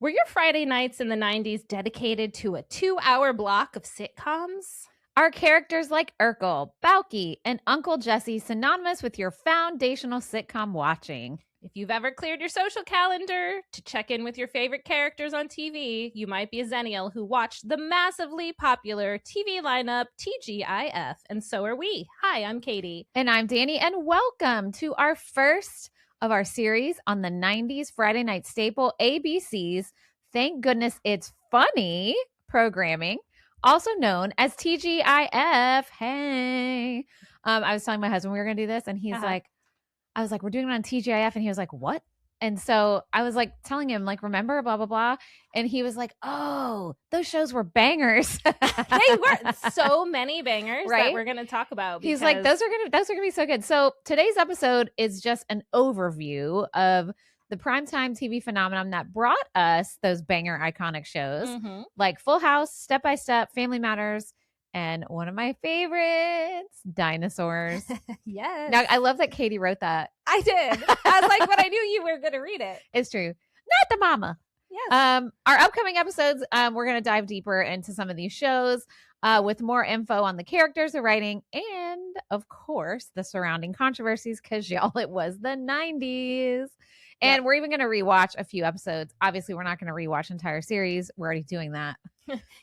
Were your Friday nights in the 90s dedicated to a 2-hour block of sitcoms? Are characters like Urkel, Balky, and Uncle Jesse synonymous with your foundational sitcom watching? If you've ever cleared your social calendar to check in with your favorite characters on TV, you might be a Xennial who watched the massively popular TV lineup TGIF, and so are we. Hi, I'm Katie. And I'm Danny, and welcome to our first of our series on the 90s Friday night staple ABC's Thank Goodness It's Funny programming, also known as TGIF. Hey. I was telling my husband we were going to do this, and he's like, I was like, we're doing it on TGIF. And he was like, what? And so I was like telling him, like, remember, blah, blah, blah. And he was like, oh, those shows were bangers. They were so many bangers Right? that we're going to talk about. He's like, those are gonna be so good. So today's episode is just an overview of the primetime TV phenomenon that brought us those banger iconic shows like Full House, Step by Step, Family Matters, and one of my favorites, Dinosaurs. Yes. Now, I love that Katie wrote that. I did. I was like, but I knew you were going to read it. It's true. Not the mama. Yes. Our upcoming episodes, we're going to dive deeper into some of these shows with more info on the characters, the writing, and, of course, the surrounding controversies because, y'all, it was the 90s. And we're even going to rewatch a few episodes. Obviously, we're not going to rewatch entire series. We're already doing that.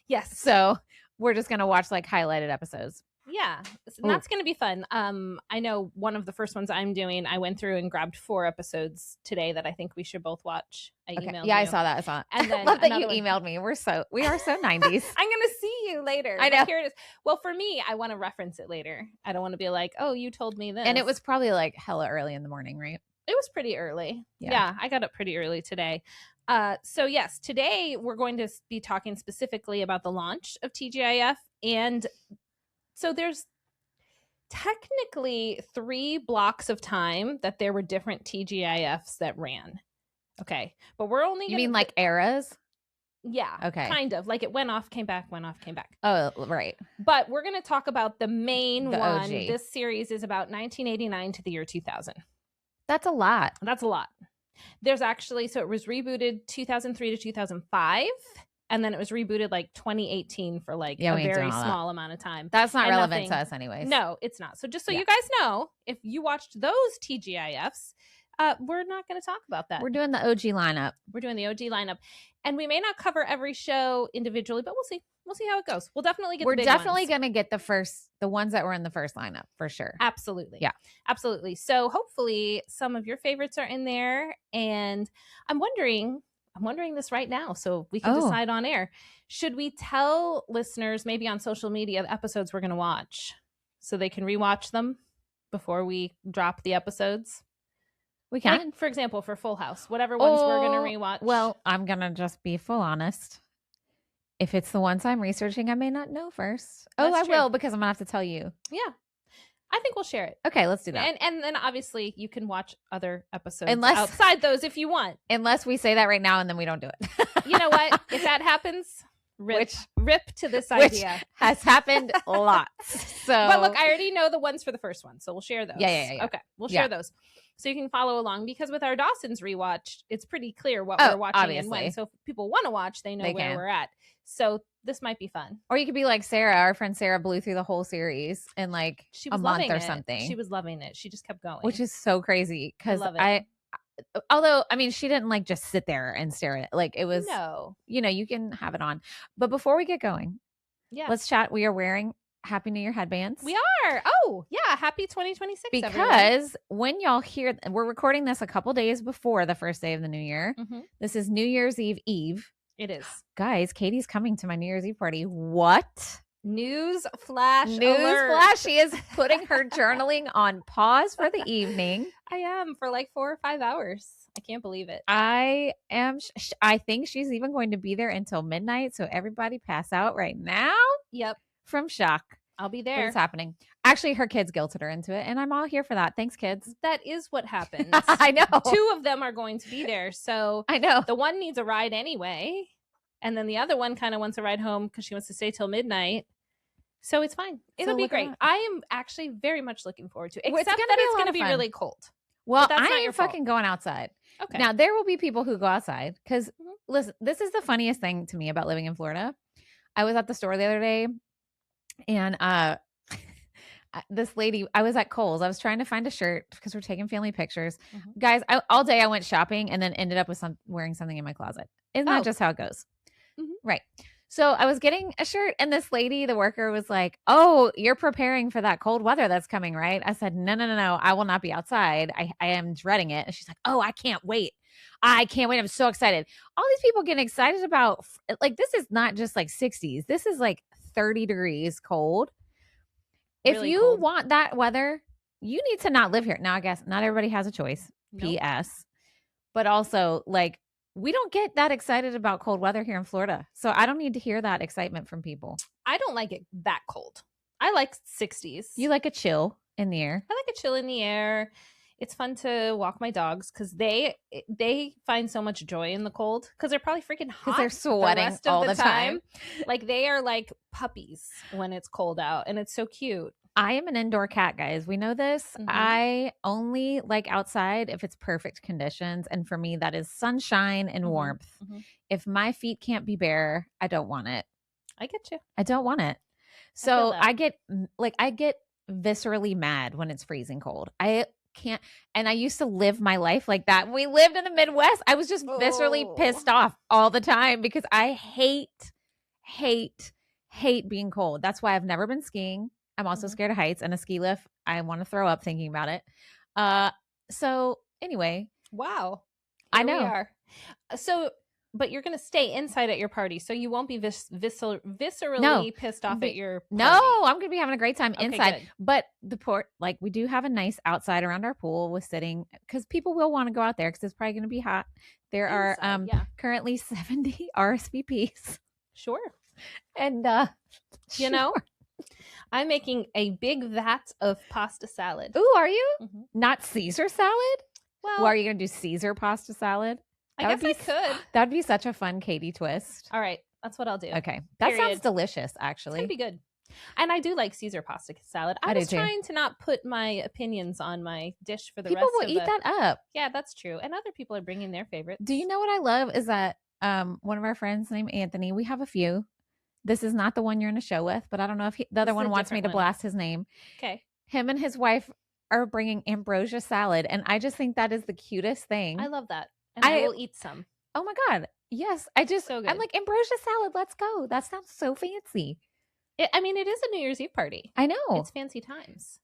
Yes. So we're just going to watch like highlighted episodes. Yeah, and that's going to be fun. I know one of the first ones I'm doing, I went through and grabbed 4 episodes today that I think we should both watch. I emailed you. I saw that. And then I love that you emailed me. We are so 90s. I'm going to see you later. I know. Here it is. Well, for me, I want to reference it later. I don't want to be like, oh, you told me this. And it was probably like hella early in the morning, right? It was pretty early. Yeah, I got up pretty early today. So yes, today we're going to be talking specifically about the launch of TGIF. And so there's technically 3 blocks of time that there were different TGIFs that ran. Okay. But we're only You mean like eras? Yeah. Okay. Kind of. Like it went off, came back, went off, came back. Oh, right. But we're going to talk about the main The one. OG. This series is about 1989 to the year 2000. That's a lot. That's a lot. There's actually, so it was rebooted 2003 to 2005. And then it was rebooted like 2018 for like a very small amount of time. That's not relevant to us anyways. No, it's not. So just so you guys know, if you watched those TGIFs, we're not going to talk about that. We're doing the OG lineup. We're doing the OG lineup. And we may not cover every show individually, but we'll see. We'll see how it goes. We'll definitely get the big ones. We're definitely going to get the ones that were in the first lineup for sure. Absolutely. Yeah. Absolutely. So hopefully some of your favorites are in there. And I'm wondering this right now so we can decide on air. Should we tell listeners maybe on social media the episodes we're going to watch so they can rewatch them before we drop the episodes? We can. Like, for example, for Full House, whatever ones we're going to rewatch. Well, I'm going to just be full honest. If it's the ones I'm researching, I may not know first. I will because I'm going to have to tell you. Yeah. I think we'll share it. Okay, let's do that. And then obviously you can watch other episodes outside those if you want. Unless we say that right now and then we don't do it. You know what? If that happens, rip to this idea. Which has happened lots. So, but look, I already know the ones for the first one, so we'll share those. Yeah. Okay, we'll share those. So you can follow along because with our Dawson's rewatch, it's pretty clear what we're watching obviously. And when. So if people want to watch, they know where we're at. So this might be fun. Or you could be like Sarah. Our friend Sarah blew through the whole series in like a month or something. She was loving it. She just kept going. Which is so crazy because although, I mean, she didn't like just sit there and stare at it. Like it was, you can have it on. But before we get going, let's chat. We are wearing Happy New Year headbands. We are. Oh, yeah. Happy 2026, because everyone. When y'all hear, we're recording this a couple days before the first day of the new year. This is New Year's Eve. It is. Guys, Katie's coming to my New Year's Eve party. What? News flash alert. She is putting her journaling on pause for the evening. I am for like 4 or 5 hours. I can't believe it. I think she's even going to be there until midnight. So everybody pass out right now. Yep. From shock. I'll be there. What's happening? Actually, her kids guilted her into it, and I'm all here for that. Thanks, kids. That is what happens. I know. 2 of them are going to be there, so I know the one needs a ride anyway, and then the other one kind of wants a ride home because she wants to stay till midnight. So it's fine. It'll be great. I am actually very much looking forward to it, except that it's going to be really cold. Well, I ain't fucking going outside. Okay. Now, there will be people who go outside because, listen, this is the funniest thing to me about living in Florida. I was at the store the other day and this lady, I was at Kohl's. I was trying to find a shirt because we're taking family pictures. Guys, all day I went shopping and then ended up with wearing something in my closet. Isn't that just how it goes? Right. So I was getting a shirt and this lady, the worker, was like, "Oh, you're preparing for that cold weather that's coming, right?" I said, No. I will not be outside. I am dreading it." And she's like, "Oh, I can't wait. I can't wait. I'm so excited." All these people getting excited about, like, this is not just like 60s. This is like 30 degrees cold. If you want that weather, you need to not live here. Now, I guess not everybody has a choice. Nope. PS. But also, like, we don't get that excited about cold weather here in Florida. So I don't need to hear that excitement from people. I don't like it that cold. I like 60s. You like a chill in the air? I like a chill in the air. It's fun to walk my dogs because they find so much joy in the cold because they're probably freaking hot. Because they're sweating all the time. Like, they are like puppies when it's cold out, and it's so cute. I am an indoor cat, guys. We know this. I only like outside if it's perfect conditions. And for me, that is sunshine and warmth. If my feet can't be bare, I don't want it. I get you. I don't want it. So I get viscerally mad when it's freezing cold. I can't. And I used to live my life like that. We lived in the Midwest. I was just viscerally pissed off all the time because I hate being cold. That's why I've never been skiing. I'm also scared of heights and a ski lift. I want to throw up thinking about it. So anyway. Wow. I know. We are. So, but you're going to stay inside at your party. So you won't be viscerally pissed off at your party. No, I'm going to be having a great time inside. Good. But we do have a nice outside around our pool with sitting because people will want to go out there because it's probably going to be hot. There are currently 70 RSVPs. Sure. And, you know, I'm making a big vat of pasta salad. Ooh, are you? Not Caesar salad? Well, are you going to do Caesar pasta salad? I guess I could. That'd be such a fun Katie twist. All right. That's what I'll do. Okay. That sounds delicious, actually. It'd be good. And I do like Caesar pasta salad. I was trying to not put my opinions on my dish for the rest of People will eat that up. Yeah, that's true. And other people are bringing their favorites. Do you know what I love is that one of our friends named Anthony, we have a few. This is not the one you're in a show with, but I don't know if the other one wants me to blast his name. Okay. Him and his wife are bringing ambrosia salad, and I just think that is the cutest thing. I love that. And I will eat some. Oh my God. Yes. So I'm like, ambrosia salad, let's go. That sounds so fancy. It is a New Year's Eve party. I know. It's fancy times.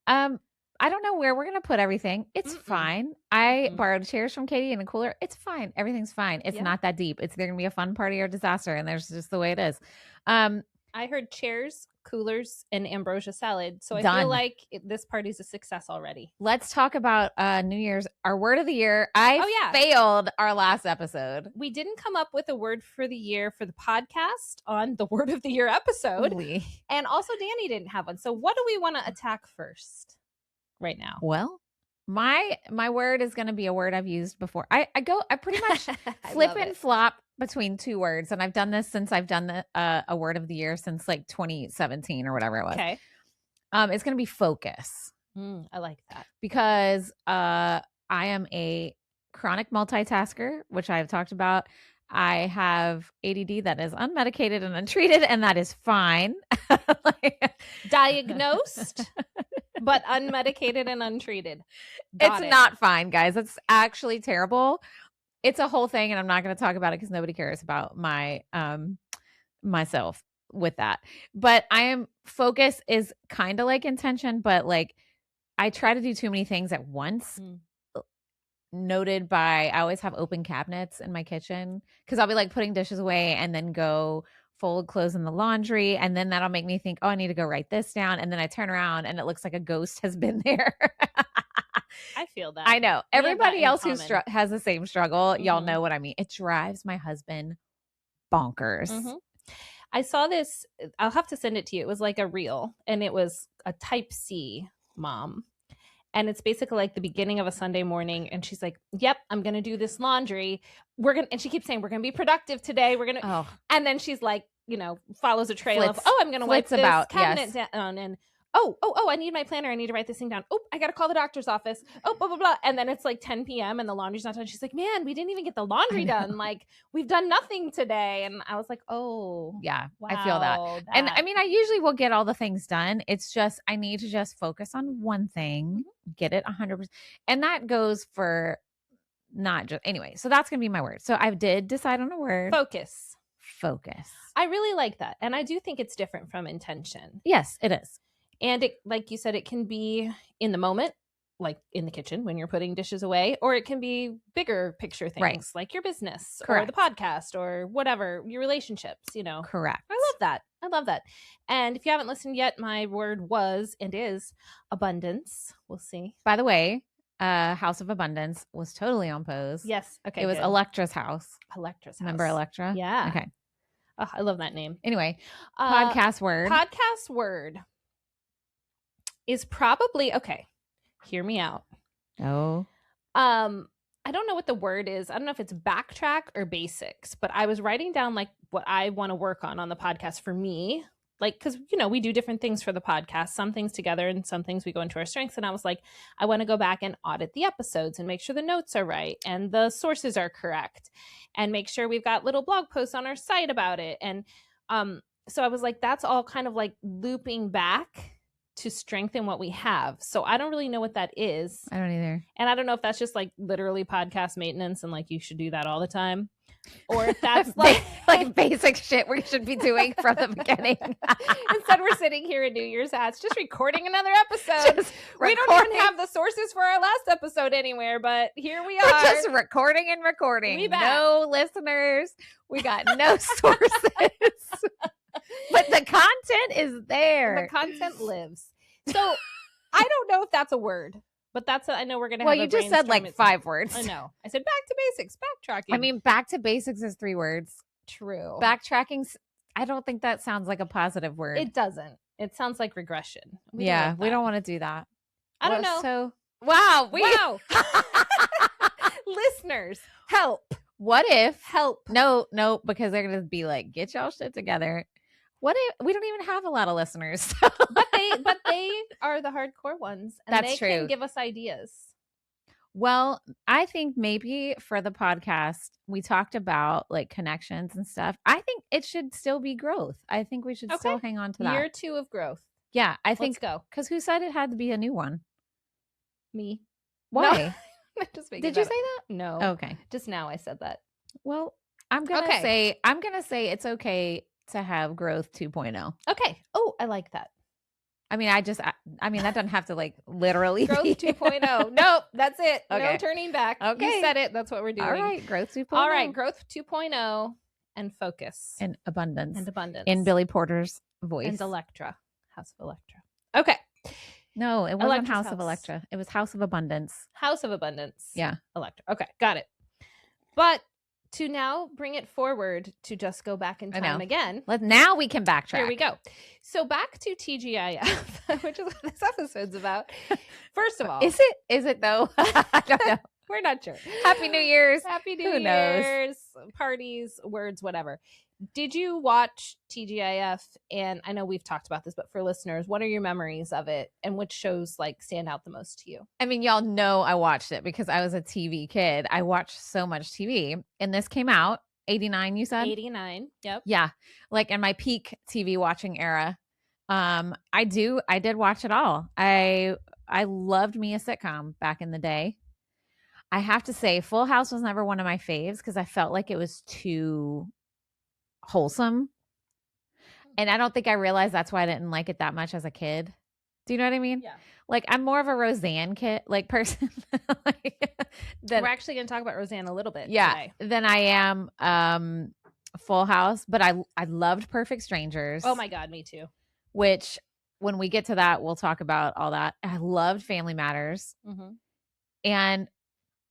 I don't know where we're going to put everything. It's fine. I borrowed chairs from Katie and a cooler. It's fine. Everything's fine. It's not that deep. It's either going to be a fun party or disaster. And there's just the way it is. I heard chairs, coolers, and ambrosia salad. So I feel like this party's a success already. Let's talk about New Year's, our word of the year. I failed our last episode. We didn't come up with a word for the year for the podcast on the word of the year episode. And also Danny didn't have one. So what do we want to attack first right now? Well, my word is going to be a word I've used before. I pretty much flip and flop between two words. And I've done this since I've done a word of the year since like 2017 or whatever it was. Okay. It's going to be focus. I like that. Because I am a chronic multitasker, which I've talked about. I have ADD that is unmedicated and untreated, and that is fine. Diagnosed, but unmedicated and untreated. It's not fine, guys. It's actually terrible. It's a whole thing, and I'm not going to talk about it because nobody cares about my myself with that. But focus is kind of like intention, but like I try to do too many things at once. Noted by, I always have open cabinets in my kitchen because I'll be like putting dishes away and then go fold clothes in the laundry. And then that'll make me think, oh, I need to go write this down. And then I turn around and it looks like a ghost has been there. I feel that. I know. Everybody else who has the same struggle, y'all know what I mean. It drives my husband bonkers. I saw this. I'll have to send it to you. It was like a reel, and it was a type C mom. And it's basically like the beginning of a Sunday morning. And she's like, yep, I'm going to do this laundry. And she keeps saying, we're going to be productive today. We're going to, and then she's like, follows a trail of, I'm going to wipe this cabinet down. And oh, I need my planner. I need to write this thing down. Oh, I got to call the doctor's office. Oh, blah, blah, blah. And then it's like 10 p.m. and the laundry's not done. She's like, man, we didn't even get the laundry done. Like, we've done nothing today. And I was like, oh. Yeah, wow, I feel that. And I mean, I usually will get all the things done. It's just, I need to just focus on one thing, get it 100%. And that goes for not just, anyway. So that's going to be my word. So I did decide on a word. Focus. I really like that. And I do think it's different from intention. Yes, it is. And it, like you said, it can be in the moment, like in the kitchen when you're putting dishes away, or it can be bigger picture things like your business or the podcast or whatever, your relationships, you know. Correct. I love that. And if you haven't listened yet, my word was and is abundance. We'll see. By the way, House of Abundance was totally on pose. Yes. Okay. It was Electra's house. Remember Electra? Yeah. Okay. Oh, I love that name. Anyway, podcast word. Podcast word is probably, okay, hear me out. Oh. I don't know what the word is. I don't know if it's backtrack or basics, but I was writing down like what I want to work on the podcast for me. Like, because, you know, we do different things for the podcast, some things together and some things we go into our strengths. And I was like, I want to go back and audit the episodes and make sure the notes are right and the sources are correct and make sure we've got little blog posts on our site about it. And so I was like, that's all kind of like looping back to strengthen what we have. So I don't really know what that is. I don't either. And I don't know if that's just like literally podcast maintenance and like you should do that all the time. Or if that's like basic shit we should be doing from the beginning. Instead, we're sitting here in New Year's hats, just recording another episode. We don't even have the sources for our last episode anywhere, but here we are. We're just recording and recording. No listeners. We got no sources. But the content is there. The content lives. So I don't know if that's a word. But I know we're going to have Well, you just said like 5 words. I know. I said back to basics, backtracking. I mean, back to basics is 3 words. True. Backtracking, I don't think that sounds like a positive word. It doesn't. It sounds like regression. We don't want to do that. I don't know. So, wow. Listeners, help. What if? Help. No, because they're going to be like, get y'all shit together. What if we don't even have a lot of listeners? So. But they are the hardcore ones. And That's they true. Can give us ideas. Well, I think maybe for the podcast, we talked about like connections and stuff. I think it should still be growth. I think we should still hang on to that. Year 2 of growth. Yeah, I think. Let's go. Because who said it had to be a new one? Me. Why? No. Did you say that? No. Okay. Just now I said that. Well, I'm gonna say it's okay to have growth 2.0. Okay. Oh, I like that. I mean, that doesn't have to like literally growth 2.0. Nope, that's it. Okay. No turning back. Okay. You said it. That's what we're doing. All right, growth 2.0. All right, growth 2.0 and focus. And abundance. In Billy Porter's voice. And Electra. House of Electra. Okay. No, it wasn't House of Electra. It was House of Abundance. House of Abundance. Yeah. Electra. Okay, got it. But to now bring it forward to just go back in time again. Now we can backtrack. Here we go. So back to TGIF, which is what this episode's about. First of all. Is it though? I don't know. We're not sure. Happy New Year's. Happy New Year's. Parties, words, whatever. Did you watch TGIF? And I know we've talked about this, but for listeners, what are your memories of it? And which shows like stand out the most to you? I mean, y'all know I watched it because I was a TV kid. I watched so much TV. And this came out 89, you said? 89. Yep. Yeah. Like in my peak TV watching era. I did watch it all. I loved me a sitcom back in the day. I have to say Full House was never one of my faves because I felt like it was too wholesome. And I don't think I realized that's why I didn't like it that much as a kid. Do you know what I mean? Yeah. Like I'm more of a Roseanne kid, like person. We're actually going to talk about Roseanne a little bit. Yeah. Today. Than I am Full House, but I loved Perfect Strangers. Oh my God, me too. Which when we get to that, we'll talk about all that. I loved Family Matters. Mm-hmm. And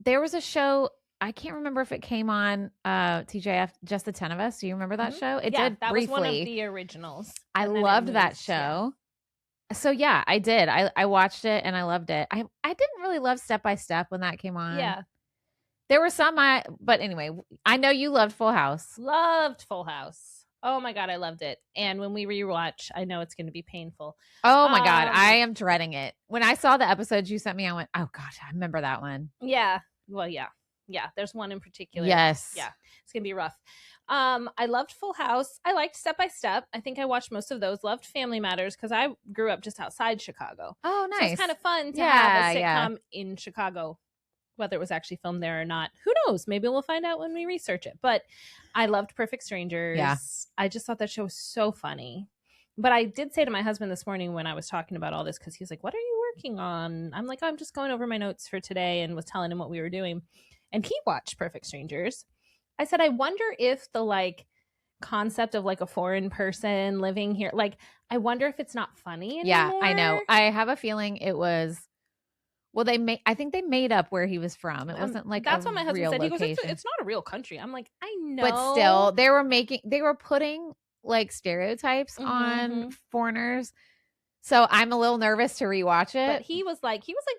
there was a show, I can't remember if it came on TGIF, Just the 10 of Us. Do you remember that show? It did that briefly. was one of the originals. I loved that show. Yeah. So yeah, I did. I watched it and I loved it. I didn't really love Step by Step when that came on. Yeah. There were some but anyway, I know you loved Full House. Loved Full House. Oh my God, I loved it. And when we rewatch, I know it's going to be painful. Oh my God, I am dreading it. When I saw the episodes you sent me, I went, oh gosh, I remember that one. Yeah. Well, yeah. Yeah. There's one in particular. Yes. Yeah. It's going to be rough. I loved Full House. I liked Step by Step. I think I watched most of those. Loved Family Matters because I grew up just outside Chicago. Oh, nice. So it's kind of fun to have a sitcom in Chicago, whether it was actually filmed there or not. Who knows? Maybe we'll find out when we research it. But I loved Perfect Strangers. Yeah. I just thought that show was so funny. But I did say to my husband this morning when I was talking about all this, because he was like, what are you working on? I'm like, oh, I'm just going over my notes for today, and was telling him what we were doing. And he watched Perfect Strangers. I said, I wonder if the concept of a foreign person living here, I wonder if it's not funny anymore. Yeah, I know. I have a feeling it was. Well, I think they made up where he was from. It wasn't that's what my husband said. Location. He goes, it's not a real country. I'm like, I know, but still, they were putting stereotypes on foreigners. So I'm a little nervous to rewatch it. But he was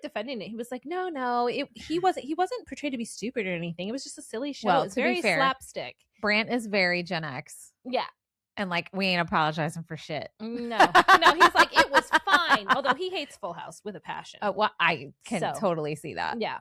defending it. He was like, no, he wasn't portrayed to be stupid or anything. It was just a silly show. Well, it's very slapstick. Brant is very Gen X. Yeah. And we ain't apologizing for shit. No, he's like, it was fine. Although he hates Full House with a passion. Well, I can totally see that. Yeah.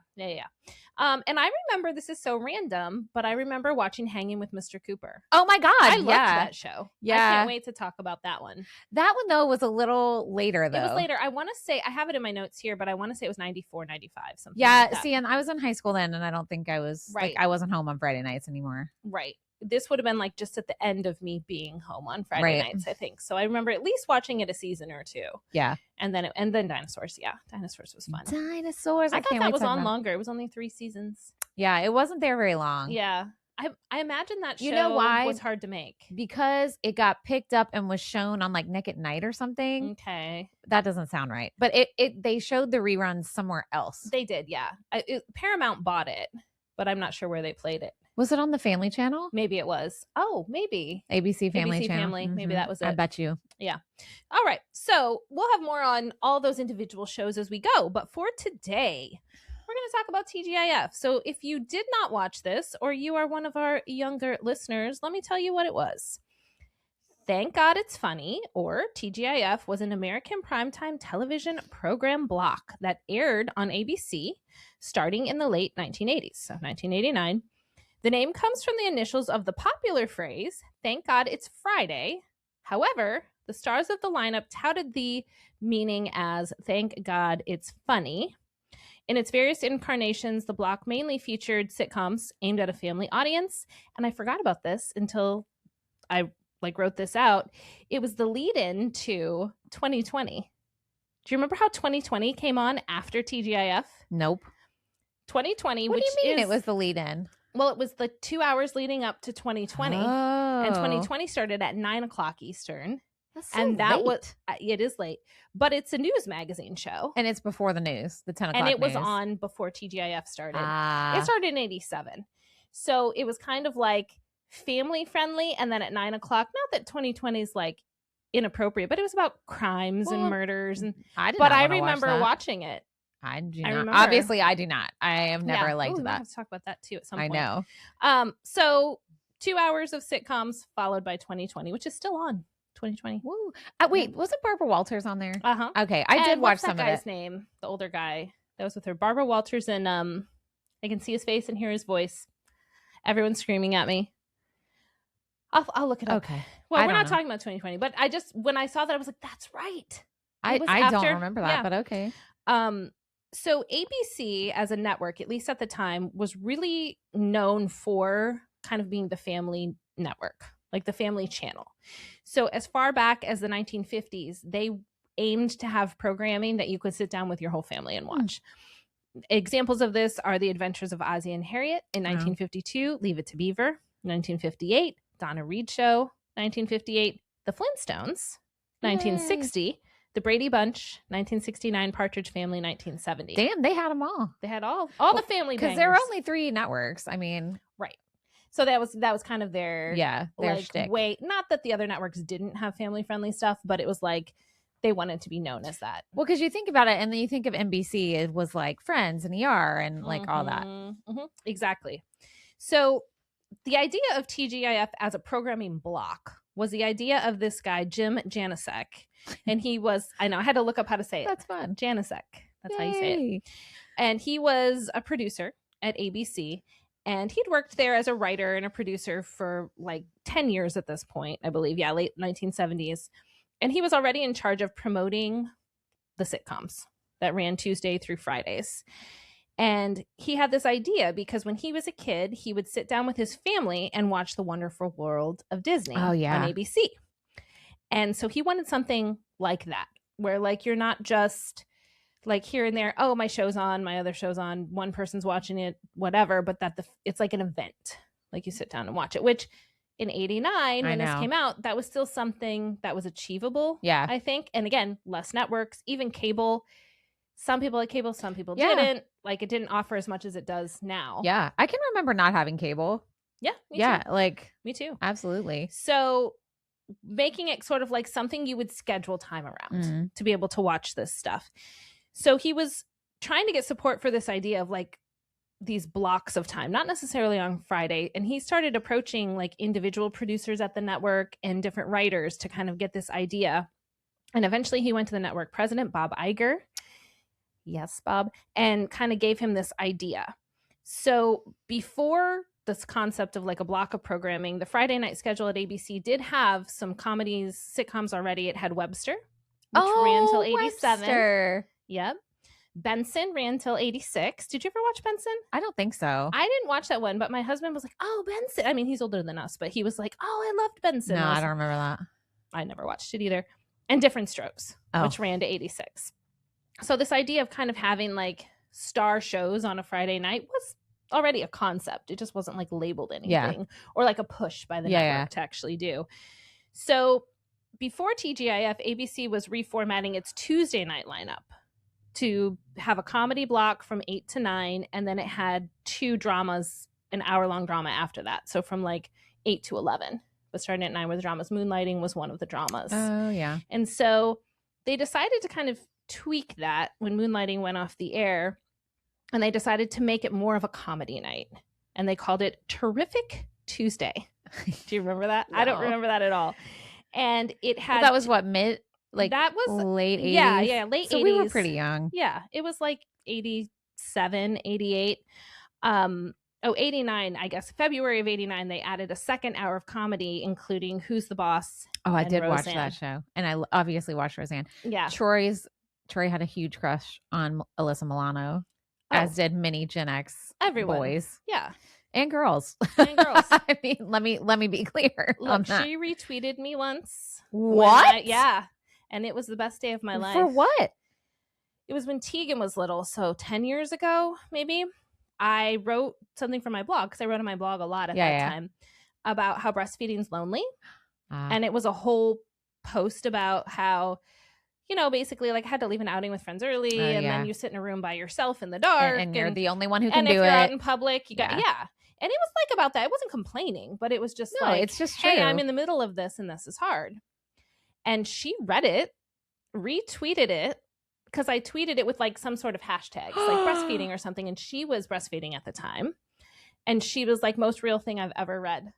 And I remember, this is so random, but I remember watching Hanging with Mr. Cooper. Oh my God. I loved that show. Yeah. I can't wait to talk about that one. That one, though, was a little later, though. It was later. I want to say, I have it in my notes here, but I want to say it was 94, 95, something yeah. like that. See, and I was in high school then, and I don't think I was, I wasn't home on Friday nights anymore. Right. This would have been just at the end of me being home on Friday nights, I think. So I remember at least watching it a season or two. Yeah. And then Dinosaurs. Yeah. Dinosaurs was fun. Dinosaurs. I thought that was on longer. It was only 3 seasons. Yeah. It wasn't there very long. Yeah. I imagine that show was hard to make. Because it got picked up and was shown on Nick at Night or something. Okay. That doesn't sound right. But they showed the reruns somewhere else. They did. Yeah. Paramount bought it, but I'm not sure where they played it. Was it on the Family Channel? Maybe it was. Oh, maybe. ABC Family Channel. Family. Maybe that was it. I bet you. Yeah. All right. So we'll have more on all those individual shows as we go. But for today, we're going to talk about TGIF. So if you did not watch this, or you are one of our younger listeners, let me tell you what it was. Thank God It's Funny, or TGIF, was an American primetime television program block that aired on ABC starting in the late 1980s, so 1989. The name comes from the initials of the popular phrase, thank God it's Friday. However, the stars of the lineup touted the meaning as thank God it's funny. In its various incarnations, the block mainly featured sitcoms aimed at a family audience. And I forgot about this until I wrote this out. It was the lead-in to 2020. Do you remember how 2020 came on after TGIF? Nope. 2020, what do you mean it was the lead-in? Well, it was the 2 hours leading up to 2020. Oh. And 2020 started at 9 o'clock Eastern. That's so late. It is late, but it's a news magazine show. And it's before the news, the 10 o'clock And it was news. on before TGIF started. Ah. It started in 87. So it was kind of family friendly. And then at 9 o'clock, not that 2020 is inappropriate, but it was about crimes and murders. And I remember watching it. I do not. Obviously, I do not. I have never liked that. We'll have to talk about that too at some point. I know. So 2 hours of sitcoms followed by 2020, which is still on. 2020. Woo. Wait, wasn't Barbara Walters on there? Uh-huh. Okay, I did watch some of it. What's that guy's name? The older guy that was with her. Barbara Walters, and I can see his face and hear his voice. Everyone's screaming at me. I'll look it up. Okay. Well, we're not talking about 2020, but when I saw that, I was like, that's right. I don't remember that, but okay. So ABC as a network, at least at the time, was really known for kind of being the family network, the family channel. So as far back as the 1950s, they aimed to have programming that you could sit down with your whole family and watch. Examples of this are The Adventures of Ozzie and Harriet in 1952, Leave It to Beaver, 1958, Donna Reed Show, 1958, The Flintstones, 1960, The Brady Bunch, 1969, Partridge Family, 1970. Damn, they had them all. They had all the family bangers. Because there were only 3 networks. I mean, right. So that was kind of their shtick. way. Not that the other networks didn't have family friendly stuff, but it was they wanted to be known as that. Well, because you think about it, and then you think of NBC, it was Friends and ER and all that. Exactly. So the idea of TGIF as a programming block was the idea of this guy, Jim Janasek. And he was, I know, I had to look up how to say it. That's fun. Janasek. That's Yay. how you say it. And he was a producer at ABC. And he'd worked there as a writer and a producer for like 10 years at this point, I believe. Yeah, late 1970s. And he was already in charge of promoting the sitcoms that ran Tuesday through Fridays. And he had this idea because when he was a kid, he would sit down with his family and watch The Wonderful World of Disney on ABC. And so he wanted something like that, where like you're not just like here and there, oh, my show's on, my other show's on, one person's watching it, whatever, but that it's like an event. Like you sit down and watch it, which in 89, when this came out, that was still something that was achievable, I think. And again, less networks, even cable. Some people had cable, some people didn't. Like it didn't offer as much as it does now. Yeah. I can remember not having cable. Yeah. Me too. Like me too. Absolutely. So making it sort of like something you would schedule time around to be able to watch this stuff. So he was trying to get support for this idea of like these blocks of time, not necessarily on Friday. And he started approaching like individual producers at the network and different writers to kind of get this idea. And eventually he went to the network president, Bob Iger. Yes, Bob. And kind of gave him this idea. So before this concept of like a block of programming, the Friday night schedule at ABC did have some comedies, sitcoms already. It had Webster, which ran till 87. Webster. Yep. Benson ran till 86. Did you ever watch Benson? I don't think so. I didn't watch that one, but my husband was like, oh, Benson. I mean, he's older than us, but he was like, oh, I loved Benson. No, I don't remember that. I never watched it either. And Different Strokes, which ran to 86. So this idea of kind of having like star shows on a Friday night was already a concept. It just wasn't like labeled anything or like a push by the network to actually do. So before TGIF, ABC was reformatting its Tuesday night lineup to have a comedy block from 8 to 9. And then it had 2 dramas, an hour-long drama after that. So from like 8 to 11. But starting at 9 were the dramas. Moonlighting was one of the dramas. Oh, yeah. And so they decided to kind of tweak that when Moonlighting went off the air. And they decided to make it more of a comedy night. And they called it Terrific Tuesday. Do you remember that? No. I don't remember that at all. And it had... Well, that was what, that was late 80s? Yeah, late 80s. So we were pretty young. Yeah, it was like 87, 88. 89, I guess. February of 89, they added a second hour of comedy, including Who's the Boss? Oh, I did watch that show. And I obviously watched Roseanne. Yeah. Troy had a huge crush on Alyssa Milano, as did many Gen X boys. Yeah. And girls. I mean, let me be clear. Look, she retweeted me once. What? Yeah. And it was the best day of my life. For what? It was when Tegan was little. So 10 years ago, maybe. I wrote something for my blog, because I wrote on my blog a lot at that time, about how breastfeeding's lonely. And it was a whole post about how, you know, basically like I had to leave an outing with friends early, and then you sit in a room by yourself in the dark. And you're the only one who can do it. And if you're out in public, you got, And it was like about that. It wasn't complaining, but it was just it's just true. Hey, I'm in the middle of this and this is hard. And she read it, retweeted it, because I tweeted it with like some sort of hashtags, like breastfeeding or something. And she was breastfeeding at the time. And she was like, most real thing I've ever read.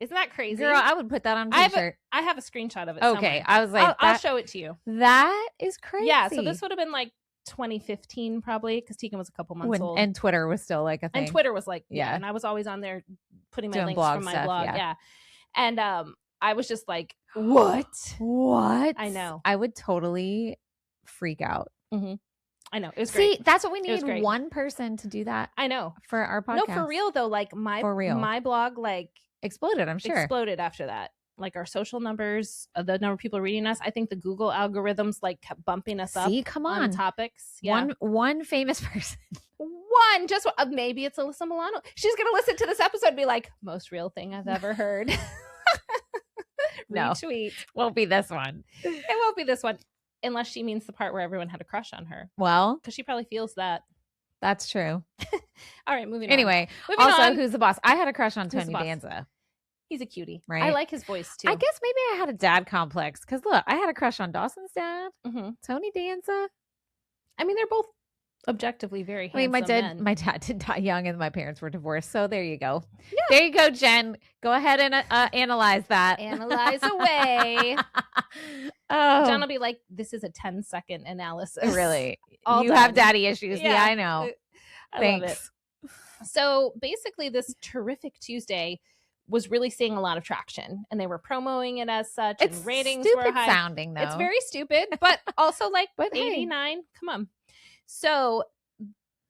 Isn't that crazy? Girl, I would put that on a t-shirt. I have a screenshot of it. Okay. Somewhere. I was like, I'll show it to you. That is crazy. Yeah. So this would have been like 2015 probably, because Tegan was a couple months old. And Twitter was still like a thing. And Twitter was like, and I was always on there putting my links from my blog. Yeah. And I was just like, what? I know. I would totally freak out. Mm-hmm. I know. It was great. See, that's what we need. One person to do that. I know. For our podcast. No, for real though. Like my blog like exploded, I'm sure. Exploded after that. Like our social numbers, the number of people reading us. I think the Google algorithms like kept bumping us up. Come on topics. Yeah. One famous person. One, just maybe it's Alyssa Milano. She's gonna listen to this episode and be like, most real thing I've ever heard. No, retweet. Won't be this one. It won't be this one, unless she means the part where everyone had a crush on her. Well, because she probably feels that. That's true. All right, moving on. Anyway, Who's the Boss? I had a crush on Tony Danza. He's a cutie. Right? I like his voice too. I guess maybe I had a dad complex, because look, I had a crush on Dawson's dad, Tony Danza. I mean, they're both Objectively very handsome I mean, men. my dad did die young and my parents were divorced. So there you go. Yeah. There you go, Jen. Go ahead and analyze that. Analyze away. Oh, Jen will be like, this is a 10-second analysis. really? All You done. have daddy issues. Yeah, I know. I Thanks. love it. So basically this Terrific Tuesday was really seeing a lot of traction, and they were promoting it as such. It's and ratings stupid were high. sounding, though. It's very stupid, but also like But hey. 89. Come on. So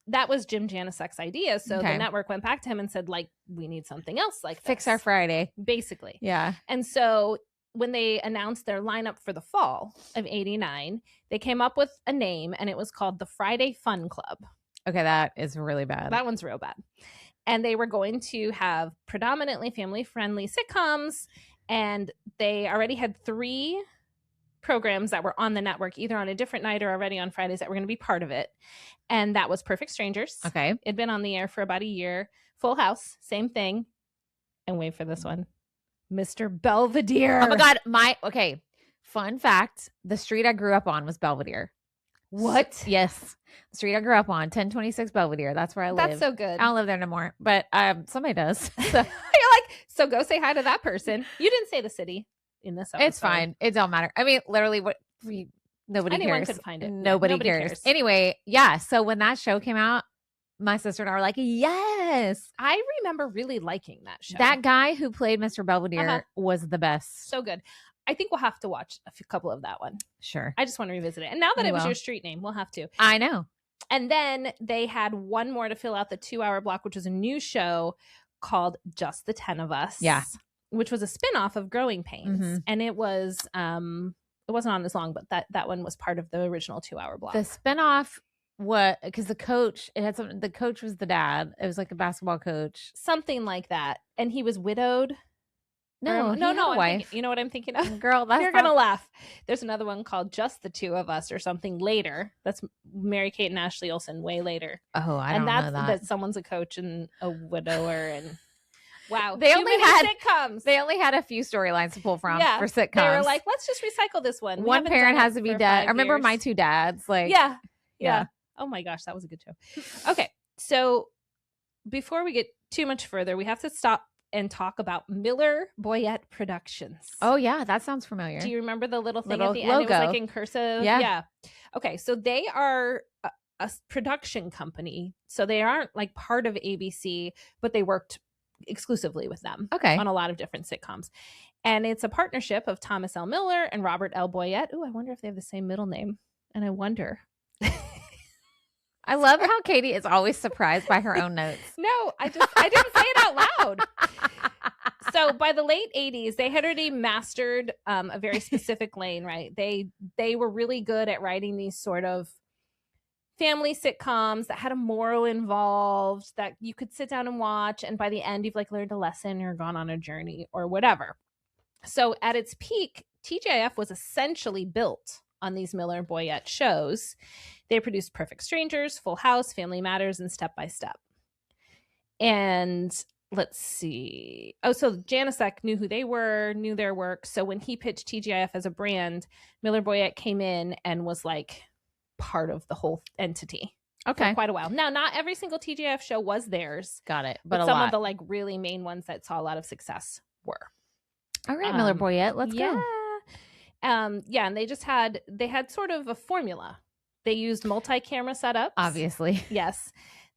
that was Jim Janicek's idea. So the network went back to him and said, like, we need something else like Fix this. our Friday. Basically. Yeah. And so when they announced their lineup for the fall of 89, they came up with a name, and it was called the Friday Fun Club. Okay, that is really bad. That one's real bad. And they were going to have predominantly family-friendly sitcoms, and they already had 3 programs that were on the network, either on a different night or already on Fridays, that were going to be part of it. And that was Perfect Strangers. Okay. It'd been on the air for about a year. Full House, same thing. And wait for this one. Mr. Belvedere. Oh my God. Okay. Fun fact. The street I grew up on was Belvedere. What? Yes. The street I grew up on, 1026 Belvedere. That's where I live. That's so good. I don't live there no more, but somebody does. So. You're like, so go say hi to that person. You didn't say the city in this episode. It's fine. It don't matter. I mean, literally, nobody Anyone cares. could find it. Nobody cares. Anyway, yeah. So when that show came out, my sister and I were like, yes. I remember really liking that show. That guy who played Mr. Belvedere was the best. So good. I think we'll have to watch a couple of that one. Sure. I just want to revisit it. And now that it was your street name, we'll have to. I know. And then they had one more to fill out the 2-hour block, which was a new show called Just the 10 of Us. Yeah. Which was a spinoff of Growing Pains. Mm-hmm. And it was, it wasn't on as long, but that one was part of the original 2-hour block. The spinoff, because the coach was the dad. It was like a basketball coach. Something like that. And he was widowed. No, You know what I'm thinking of? Girl, you're gonna laugh. There's another one called Just the Two of Us or something later. That's Mary-Kate and Ashley Olsen way later. Oh, I don't know that someone's a coach and a widower, and wow, they only had sitcoms. They only had a few storylines to pull from for sitcoms. They were like, let's just recycle this one. One parent has to be dead. I remember my 2 dads. Like, yeah. Oh my gosh, that was a good show. Okay, so before we get too much further, we have to stop and talk about Miller Boyett Productions. Oh yeah, that sounds familiar. Do you remember the little thing at the logo. end? It was like in cursive. Yeah. Okay, so they are a production company, so they aren't like part of ABC, but they worked exclusively with them. Okay. On a lot of different sitcoms, and it's a partnership of Thomas L. Miller and Robert L. Boyett. Oh, I wonder if they have the same middle name, and I wonder. I love how Katie is always surprised by her own notes. No, I didn't say it out loud. So by the late 80s, they had already mastered a very specific lane, right? They were really good at writing these sort of family sitcoms that had a moral involved that you could sit down and watch. And by the end, you've like learned a lesson or gone on a journey or whatever. So at its peak, TGIF was essentially built on these Miller Boyett shows. They produced Perfect Strangers, Full House, Family Matters, and Step by Step. And let's see. Oh, so Janicek knew who they were, knew their work. So when he pitched TGIF as a brand, Miller Boyett came in and was like part of the whole entity. Okay. For quite a while. Now, not every single TGIF show was theirs. Got it. But some of the like really main ones that saw a lot of success were. All right, Miller Boyett, let's go. Yeah, and they had sort of a formula. They used multi-camera setups. Obviously. Yes.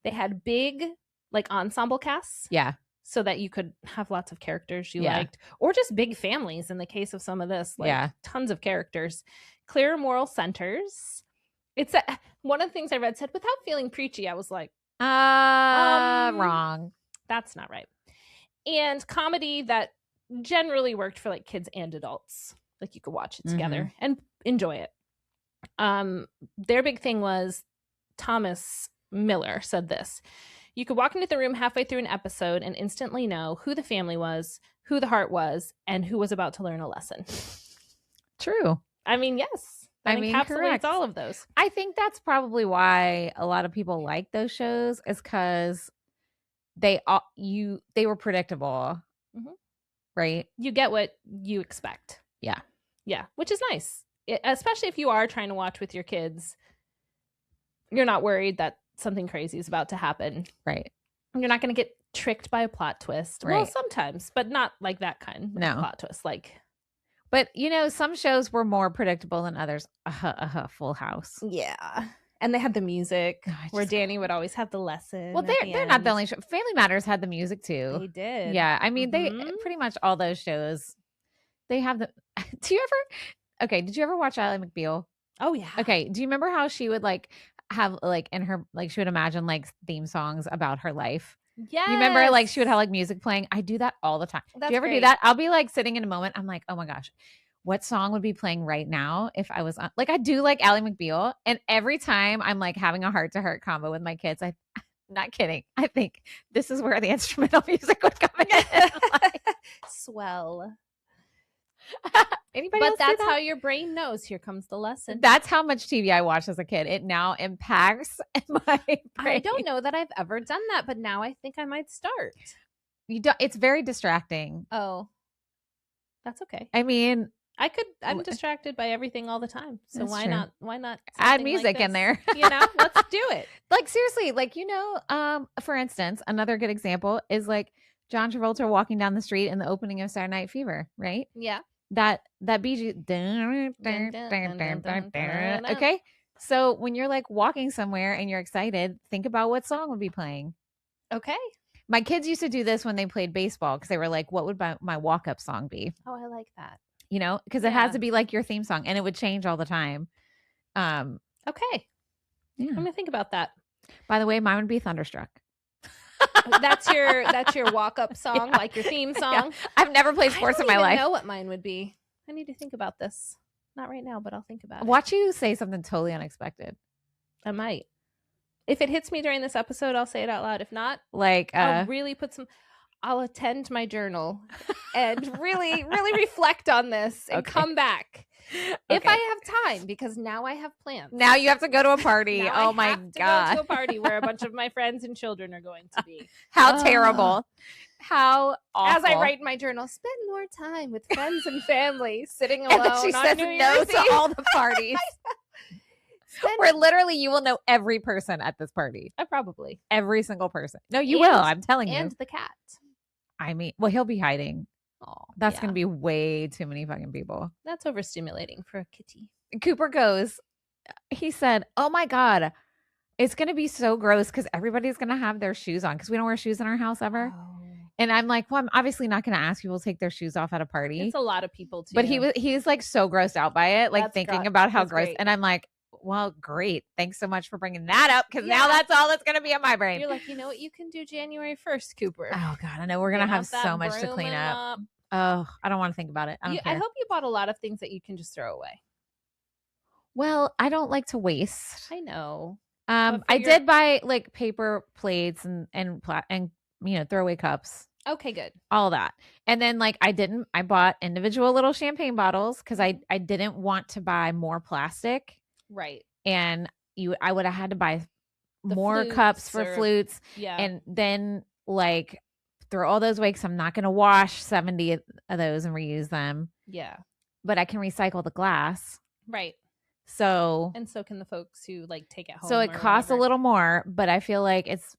They had big like ensemble casts. Yeah. So that you could have lots of characters you liked. Or just big families in the case of some of this. Like tons of characters. Clear moral centers. It's one of the things I read said, without feeling preachy, I was like, wrong. That's not right. And comedy that generally worked for like kids and adults. Like you could watch it together and enjoy it. Their big thing was Thomas Miller said this: you could walk into the room halfway through an episode and instantly know who the family was, who the heart was, and who was about to learn a lesson. True. I mean, yes. That encapsulates correct. all of those. I think that's probably why a lot of people like those shows, is because they were predictable, right? You get what you expect. Yeah, which is nice. Especially if you are trying to watch with your kids you're not worried that something crazy is about to happen. Right. You're not going to get tricked by a plot twist. Right. Well, sometimes, but not like that kind of plot twist. But some shows were more predictable than others. Full House. Yeah. And they had the music where Danny would always have the lesson. Well, they're not the only show. Family Matters had the music too. They did. Yeah. I mean, they pretty much all those shows, they have the. Did you ever watch Ally McBeal? Oh, yeah. Okay. Do you remember how she would have in her, she would imagine theme songs about her life? Yeah. You remember she would have music playing? I do that all the time. That's do you ever do that? I'll be sitting in a moment. I'm like, oh my gosh, what song would be playing right now if I was on? I do Ally McBeal. And every time I'm having a heart to heart combo with my kids, I'm not kidding. I think this is where the instrumental music would come in. Swell. Anybody but else that's how your brain knows here comes the lesson. That's how much TV I watched as a kid. It now impacts my brain. I don't know that I've ever done that, but now I think I might start. It's very distracting. Oh, that's okay. I mean, I'm distracted by everything all the time. So why not add music in there? Let's do it. Seriously, for instance, another good example is John Travolta walking down the street in the opening of Saturday Night Fever, right? Yeah. That BG. Okay. So when you're walking somewhere and you're excited, think about what song would be playing. Okay. My kids used to do this when they played baseball because they were what would my walk-up song be? Oh, I like that. Because it has to be your theme song, and it would change all the time. Okay. Yeah. I'm gonna think about that. By the way, mine would be Thunderstruck. That's your walk-up song, your theme song. Yeah. I've never played sports in my life. I don't know what mine would be. I need to think about this. Not right now, but I'll think about it. Watch you say something totally unexpected. I might. If it hits me during this episode, I'll say it out loud. If not, I'll really I'll attend my journal and really, really reflect on this and come back. If I have time, because now I have plans. Now you have to go to a party. Oh my God. Go to a party where a bunch of my friends and children are going to be. How terrible. How awful. As I write in my journal, spend more time with friends and family, sitting alone. And she says no to all the parties. Where literally you will know every person at this party. Probably. Every single person. No, you will. I'm telling you. And the cat. I mean, well, he'll be hiding. Oh, that's going to be way too many fucking people. That's overstimulating for a kitty. Cooper goes, he said, oh my God, it's going to be so gross because everybody's going to have their shoes on because we don't wear shoes in our house ever. Oh. And I'm like, well, I'm obviously not going to ask people to take their shoes off at a party. It's a lot of people too. But he's so grossed out by it, thinking about how gross. Great. And I'm like, well, great. Thanks so much for bringing that up because now that's all that's going to be in my brain. You're you know what you can do January 1st, Cooper. Oh, God. I know. We're going to have so much to clean up. Oh, I don't want to think about it. I hope you bought a lot of things that you can just throw away. Well, I don't like to waste. I know. I did buy paper plates and throwaway cups. Okay, good. All that. And then I bought individual little champagne bottles because I didn't want to buy more plastic. Right. And I would have had to buy more cups for flutes. Yeah. And then throw all those away because I'm not going to wash 70 of those and reuse them. Yeah. But I can recycle the glass. Right. So. And so can the folks who take it home. So it costs a little more, but I feel like it's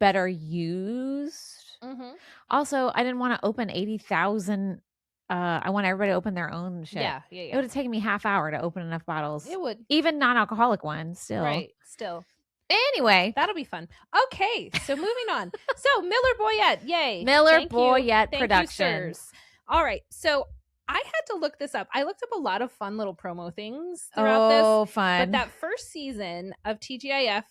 better used. Mm-hmm. Also, I didn't want to open 80,000. I want everybody to open their own shit. Yeah. It would have taken me half hour to open enough bottles. It would. Even non-alcoholic ones still. Right. Still. Anyway. That'll be fun. Okay. So moving on. So Miller Boyette. Yay. Miller Boyette Productions. All right. So I had to look this up. I looked up a lot of fun little promo things throughout this. Oh, fun. But that first season of TGIF,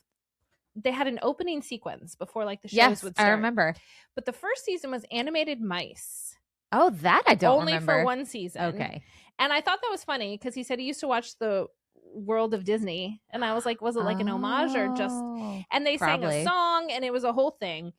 they had an opening sequence before the shows would start. I remember. But the first season was animated mice. Oh, that I don't remember. Only for one season. Okay. And I thought that was funny because he said he used to watch the World of Disney. And I was like, was it an homage or just... And they sang a song and it was a whole thing.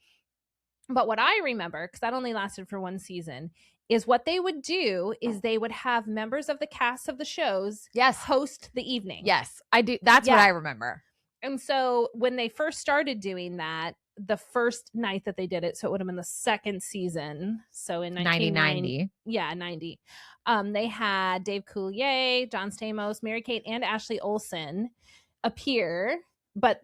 But what I remember, because that only lasted for one season, is what they would do is they would have members of the cast of the shows host the evening. Yes, I do. That's what I remember. And so when they first started doing that, the first night that they did it, so it would have been the second season. So in 1990. Yeah, 90. They had Dave Coulier, John Stamos, Mary-Kate, and Ashley Olsen appear, but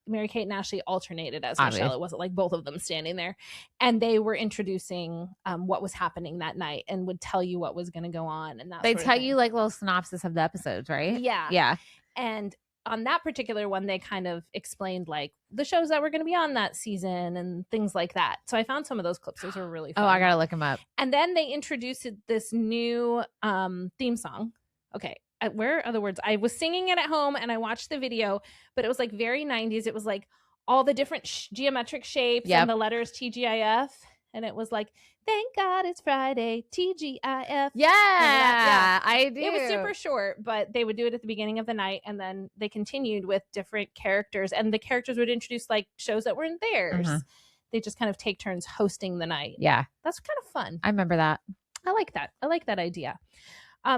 Mary-Kate and Ashley alternated as Michelle. It wasn't like both of them standing there. And they were introducing what was happening that night and would tell you what was going to go on. And they tell you like little synopsis of the episodes, right? Yeah. Yeah. And on that particular one, they kind of explained like the shows that were going to be on that season and things like that. So I found some of those clips. Those were really fun. Oh, I got to look them up. And then they introduced this new theme song. Okay. Where are the words? I was singing it at home and I watched the video, but it was like very 90s. It was like all the different geometric shapes and the letters TGIF. And it was like, thank God it's Friday, TGIF. Yeah, I do. It was super short, but they would do it at the beginning of the night. And then they continued with different characters. And the characters would introduce like shows that weren't theirs. They just kind of take turns hosting the night. Yeah. That's kind of fun. I remember that. I like that. I like that idea.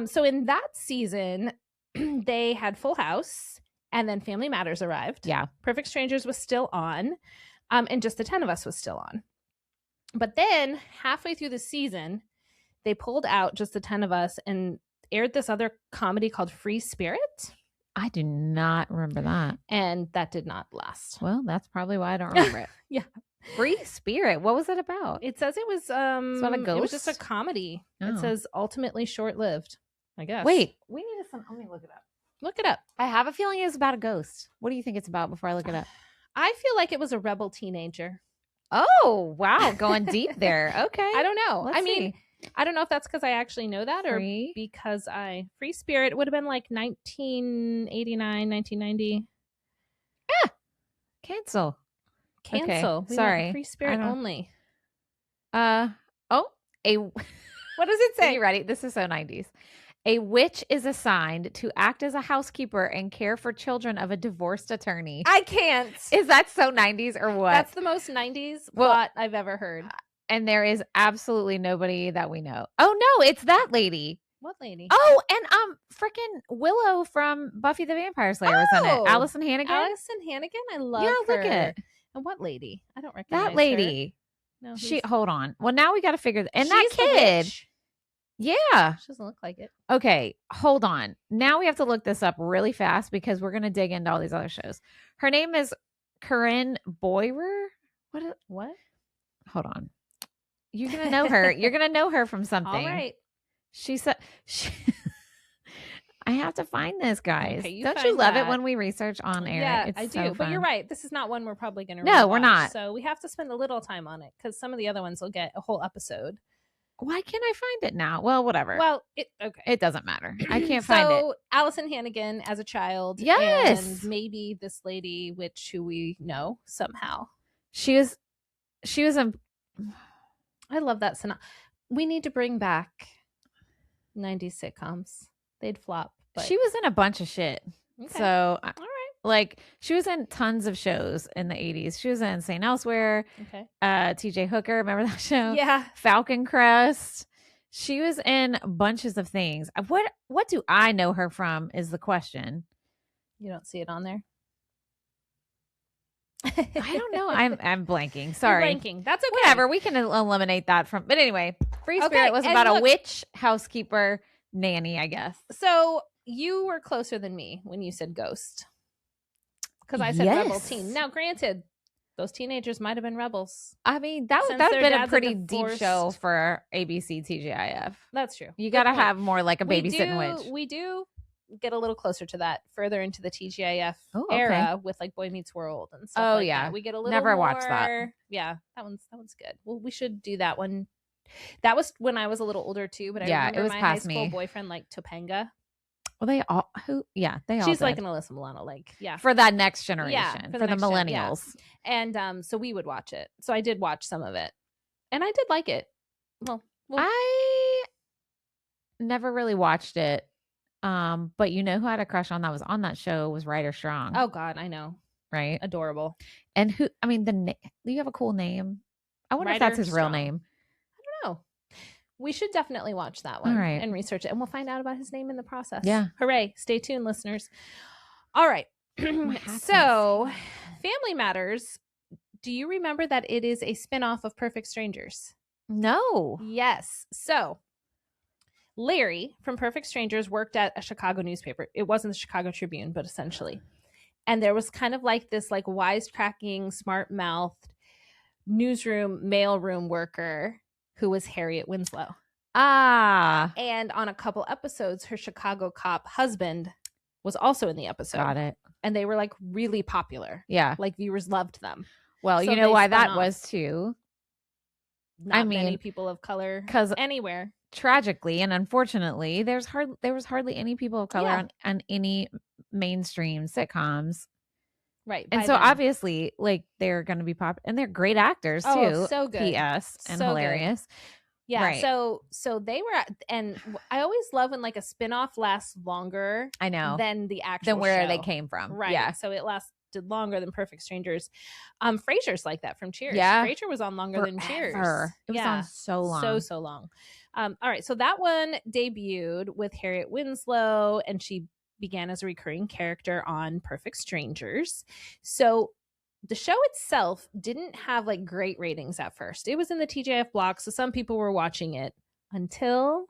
So in that season, they had Full House, and then Family Matters arrived. Yeah. Perfect Strangers was still on, and Just the 10 of Us was still on. But then halfway through the season, they pulled out Just the 10 of Us and aired this other comedy called Free Spirit. I do not remember that. And that did not last. Well, that's probably why I don't remember it. Yeah. Free Spirit. What was it about? It says it was about a ghost? It was just a comedy. Oh. It says ultimately short-lived, I guess. Wait, we need to let me look it up. Look it up. I have a feeling it's about a ghost. What do you think it's about before I look it up? I feel like it was a rebel teenager. Oh, wow. Going deep there. Okay. I don't know. Let's see. I don't know if that's because I actually know that or because Free Spirit would have been like 1989, 1990. Yeah. Cancel. Okay. Sorry. Free Spirit only. What does it say? Are you ready? This is so 90s. A witch is assigned to act as a housekeeper and care for children of a divorced attorney. I can't. Is that so 90s or what? That's the most 90s plot I've ever heard. And there is absolutely nobody that we know. Oh, no, it's that lady. What lady? Oh, and freaking Willow from Buffy the Vampire Slayer was in it. Allison Hannigan. Allison Hannigan? I love her. Yeah, look at it. And what lady? I don't recognize that lady. Her. No, hold on. Well, now we got to figure and that kid. Yeah. She doesn't look like it. Okay, hold on. Now we have to look this up really fast because we're going to dig into all these other shows. Her name is Corinne Boyer. What? Hold on. You're going to know her. You're going to know her from something. All right. She said, I have to find this, guys. Okay, Don't you love it when we research on air? Yeah, I do. But you're right. This is not one we're probably going to No, we're not. So we have to spend a little time on it because some of the other ones will get a whole episode. Why can't I find it now? Well, whatever. Well, it doesn't matter. I can't find it. So Allison Hannigan as a child. Yes. And maybe this lady, who we know somehow. She was I love that. We need to bring back 90s sitcoms. They'd flop. But... She was in a bunch of shit. Okay. So, all right. Like, she was in tons of shows in the 80s. She was in St. Elsewhere. Okay. TJ Hooker. Remember that show? Yeah. Falcon Crest. She was in bunches of things. What do I know her from is the question. You don't see it on there? I don't know. I'm blanking. Sorry. You're blanking. That's okay. Whatever. We can eliminate that from. But anyway, Free Spirit was about a witch, housekeeper, nanny, I guess. So you were closer than me when you said ghost. Because I said rebel teen. Now, granted, those teenagers might have been rebels. I mean, that would have been a pretty deep show for ABC TGIF. That's true. You got to have more like a babysitting witch. We do get a little closer to that further into the TGIF era with like Boy Meets World and stuff like that. We get a little Never more, watched that. Yeah, that one's good. Well, we should do that one. That was when I was a little older too, but I remember it was my past high school me. Boyfriend like Topanga. Well, they all She's did. like an Alyssa Milano, like for that next generation, for the millennials. And so we would watch it. So I did watch some of it, and I did like it. Well, I never really watched it, but you know who I had a crush on that was on that show was Ryder Strong. Oh God, I know, right? Adorable. And who? I mean, do you have a cool name? I wonder if that's his real name. I don't know. We should definitely watch that one and research it, and we'll find out about his name in the process. Yeah. Hooray. Stay tuned, listeners. All right. So, Family Matters, do you remember that it is a spinoff of Perfect Strangers? No. Yes. So, Larry from Perfect Strangers worked at a Chicago newspaper. It wasn't the Chicago Tribune, but essentially. And there was kind of like this like wisecracking, smart-mouthed newsroom, mailroom worker who was Harriet Winslow. And on a couple episodes, her Chicago cop husband was also in the episode. Got it. And they were like really popular. Yeah. Like viewers loved them. Well, So you know they why spun that off. was too? Not many people of color 'cause anywhere. Tragically and unfortunately, there was hardly any people of color on any mainstream sitcoms. Right. And so obviously, like, they're going to be pop, and they're great actors too. Oh, so good. P.S. and So hilarious. Good. Yeah. Right. So they were, and I always love when like a spinoff lasts longer. I know. Than the actual than where show. they came from. Right. Yeah. So it lasted longer than Perfect Strangers. Frasier's like that from Cheers. Yeah. Frasier was on longer than Cheers. It was on so long. So long. All right. So that one debuted with Harriet Winslow, and she began as a recurring character on Perfect Strangers. So the show itself didn't have like great ratings at first. It was in the TGIF block, so some people were watching it until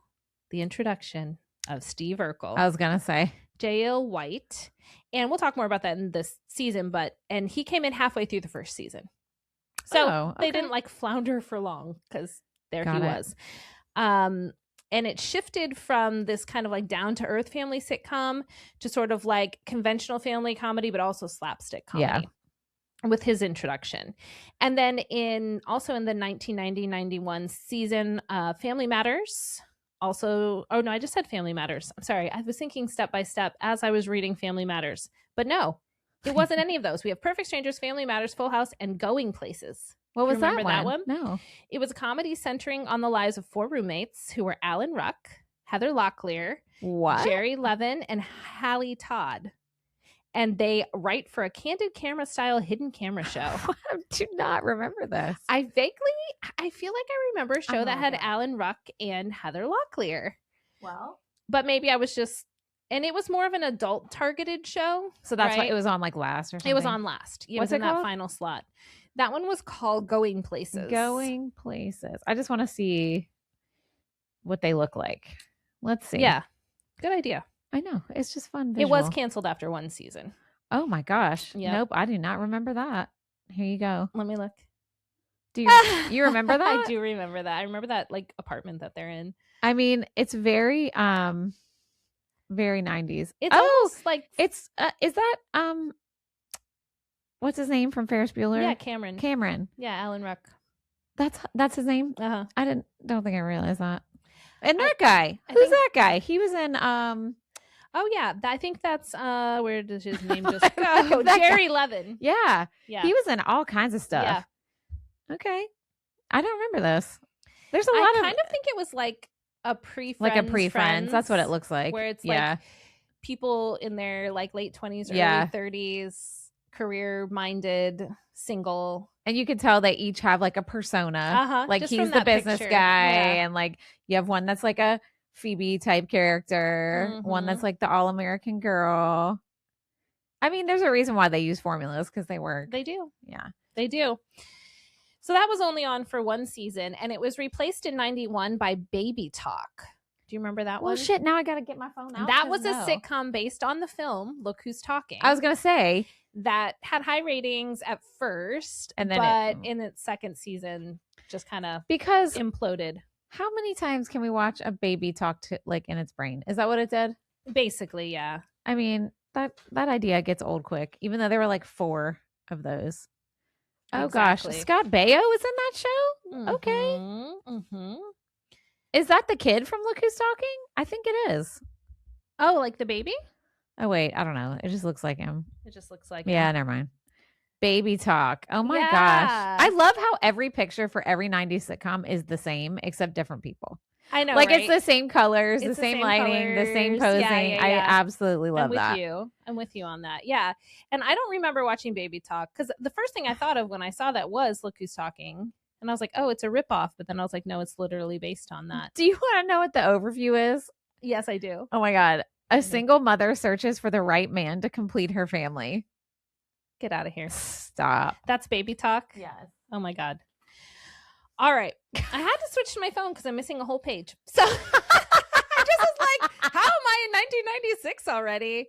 the introduction of Steve Urkel. I was going to say. J.L. White. And we'll talk more about that in this season, and he came in halfway through the first season. So they didn't like flounder for long because there he was. And it shifted from this kind of like down to earth family sitcom to sort of like conventional family comedy, but also slapstick comedy with his introduction. And then in the 1990-91 season, Family Matters. Also, oh no, I just said Family Matters. I'm sorry. I was thinking Step by Step as I was reading Family Matters. But no, it wasn't any of those. We have Perfect Strangers, Family Matters, Full House, and Going Places. What was that Remember that one? No. It was a comedy centering on the lives of 4 roommates who were Alan Ruck, Heather Locklear, Jerry Levin, and Hallie Todd. And they write for a candid camera style hidden camera show. I do not remember this. I feel like I remember a show that had Alan Ruck and Heather Locklear. Well, but maybe I was just, and it was more of an adult targeted show. So that's why it was on like last or something. It was on last. It was in that final slot. That one was called Going Places. Going Places. I just want to see what they look like. Let's see. Yeah. Good idea. I know. It's just fun. It was canceled after 1 season. Oh my gosh. Yep. Nope. I do not remember that. Here you go. Let me look. Do you remember that? I do remember that. I remember that like apartment that they're in. I mean, it's very 90s. It's almost like it's is that what's his name from Ferris Bueller? Yeah, Cameron. Yeah, Alan Ruck. That's his name? Uh-huh. I don't think I realized that. And that guy. Who's that guy? He was in oh yeah, I think that's where does his name just go? Jerry Levin. Yeah. He was in all kinds of stuff. Yeah. Okay. I don't remember this. There's a lot I kind of think it was like a pre-Friends. That's what it looks like. Where it's like people in their like late 20s, early 30s, career-minded, single. And you could tell they each have like a persona. Like just he's the business guy, and like you have one that's like a Phoebe type character, one that's like the all-American girl. I mean, there's a reason why they use formulas because they work. They do. Yeah. They do. So that was only on for 1 season, and it was replaced in 91 by Baby Talk. Do you remember that one? Well, shit, now I got to get my phone out. That was a sitcom based on the film Look Who's Talking. I was going to say. That had high ratings at first, and then but in its second season just kind of imploded. How many times can we watch a baby talk to like in its brain? Is that what it did? Basically, yeah. I mean, that idea gets old quick, even though there were like 4 of those. Oh gosh, Scott Baio is in that show? Okay. Is that the kid from Look Who's Talking? I think it is. Oh, like the baby? Oh wait, I don't know. It just looks like him. It just looks like him. Never mind. Baby Talk. Oh my gosh. I love how every picture for every 90s sitcom is the same except different people. I know, like right? It's the same colors, the same lighting, the same posing. Yeah. I absolutely love that. I'm with you on that. Yeah. And I don't remember watching Baby Talk because the first thing I thought of when I saw that was Look Who's Talking. And I was like, oh, it's a ripoff. But then I was like, no, it's literally based on that. Do you want to know what the overview is? Yes, I do. Oh my God. A single mother searches for the right man to complete her family. Get out of here. Stop. That's Baby Talk? Yes. Oh my God. All right. I had to switch to my phone because I'm missing a whole page. So I is like, how am I in 1996 already?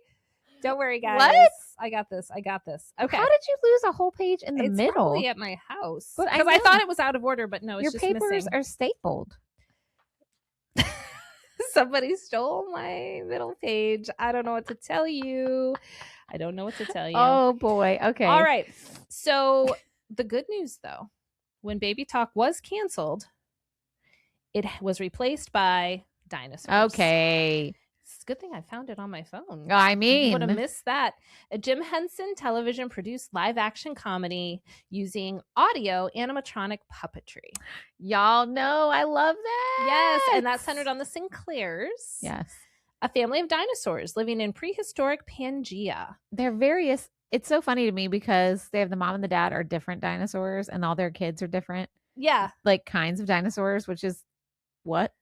Don't worry, guys. What? I got this. Okay. How did you lose a whole page in the it's middle? Probably at my house. But Because I thought it was out of order, but no, it's your just papers missing. are stapled. Somebody stole my middle page. I don't know what to tell you. Oh boy. Okay. All right. So the good news, though, when Baby Talk was canceled, it was replaced by Dinosaurs. Okay. It's a good thing I found it on my phone. I mean, would have missed that. A Jim Henson television produced live action comedy using audio animatronic puppetry. y'all know I love that. Yes, and that's centered on the Sinclairs. Yes. A family of dinosaurs living in prehistoric Pangea. They're various. It's so funny to me because they have the mom and the dad are different dinosaurs and all their kids are different. Yeah. Like kinds of dinosaurs, which is what?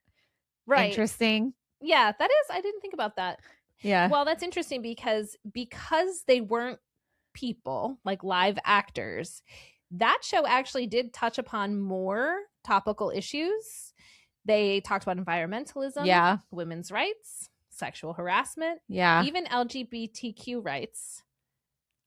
Right. Interesting. Yeah, that is. I didn't think about that. Yeah. Well, that's interesting because they weren't people, like live actors, that show actually did touch upon more topical issues. They talked about environmentalism, Yeah, women's rights, sexual harassment, yeah, even LGBTQ rights.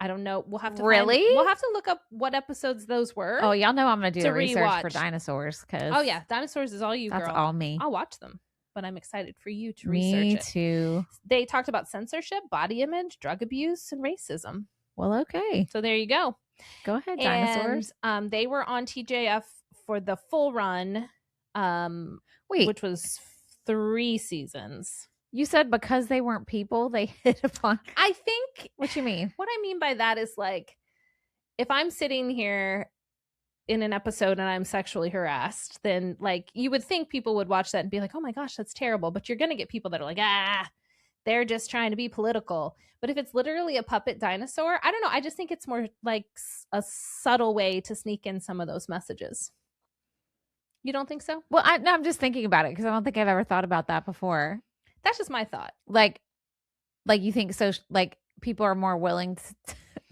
I don't know. We'll have to We'll have to look up what episodes those were. Oh, y'all know I'm gonna do to a research rewatch. for dinosaurs because Oh yeah, dinosaurs is all you, that's girl. all me. I'll watch them, but I'm excited for you to Me research it. too. They talked about censorship, body image, drug abuse, and racism. Well, okay. So there you go. Go ahead, dinosaurs. And they were on TGIF for the full run, Wait, which was 3 seasons. you said because they weren't people, they hit upon. I think What you mean? what I mean by that is like, if I'm sitting here in an episode and I'm sexually harassed, then like you would think people would watch that and be like, oh my gosh, that's terrible. But you're going to get people that are like, they're just trying to be political. But if it's literally a puppet dinosaur, I don't know. I just think it's more like a subtle way to sneak in some of those messages. You don't think so? Well, I'm just thinking about it because I don't think I've ever thought about that before. That's just my thought. Like you think so? Like people are more willing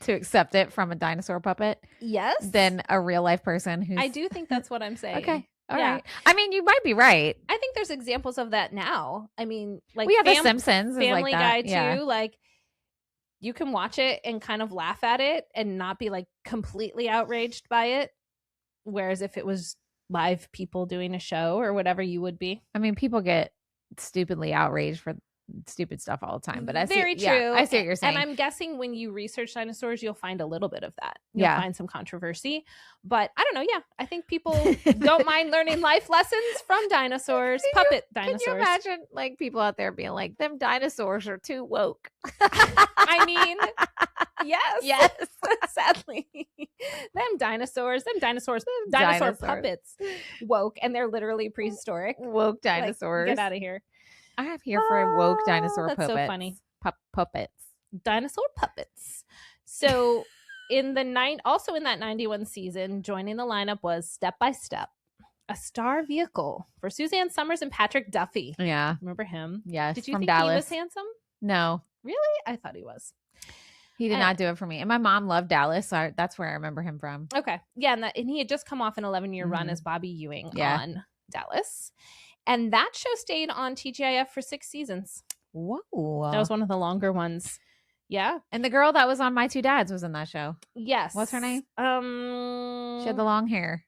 to accept it from a dinosaur puppet, yes, than a real life person who's. I do think that's what I'm saying. Okay. All Yeah. right. I mean, you might be right. I think there's examples of that now. I mean, like We have The Simpsons, is Family like that. Guy too. Yeah. Like you can watch it and kind of laugh at it and not be like completely outraged by it. Whereas if it was live people doing a show or whatever, you would be. I mean, people get stupidly outraged for stupid stuff all the time, but I see, Very true. Yeah, I see what you're saying. And I'm guessing when you research dinosaurs, you'll find a little bit of that. You'll Yeah. find some controversy. But I don't know. Yeah, I think people don't mind learning life lessons from dinosaurs, puppet dinosaurs. Can you imagine like people out there being like, them dinosaurs are too woke? I mean, yes. Yes. Sadly. Dinosaur puppets woke, and they're literally prehistoric. Woke Like, dinosaurs. get out of here. I'm here for a woke dinosaur That's puppet. so funny. Puppets. Dinosaur puppets. So in that 91 season, joining the lineup was Step by Step, a star vehicle for Suzanne Summers and Patrick Duffy. Yeah. Remember him? Yes. Did you from think Dallas. he was handsome? No. Really? I thought he was. He did not do it for me. And my mom loved Dallas, so that's where I remember him from. Okay. Yeah, and he had just come off an 11-year run Mhm. as Bobby Ewing Yeah. on Dallas. And that show stayed on TGIF for 6 seasons. Whoa. That was one of the longer ones. Yeah. And the girl that was on My Two Dads was in that show. Yes. What's her name? She had the long hair.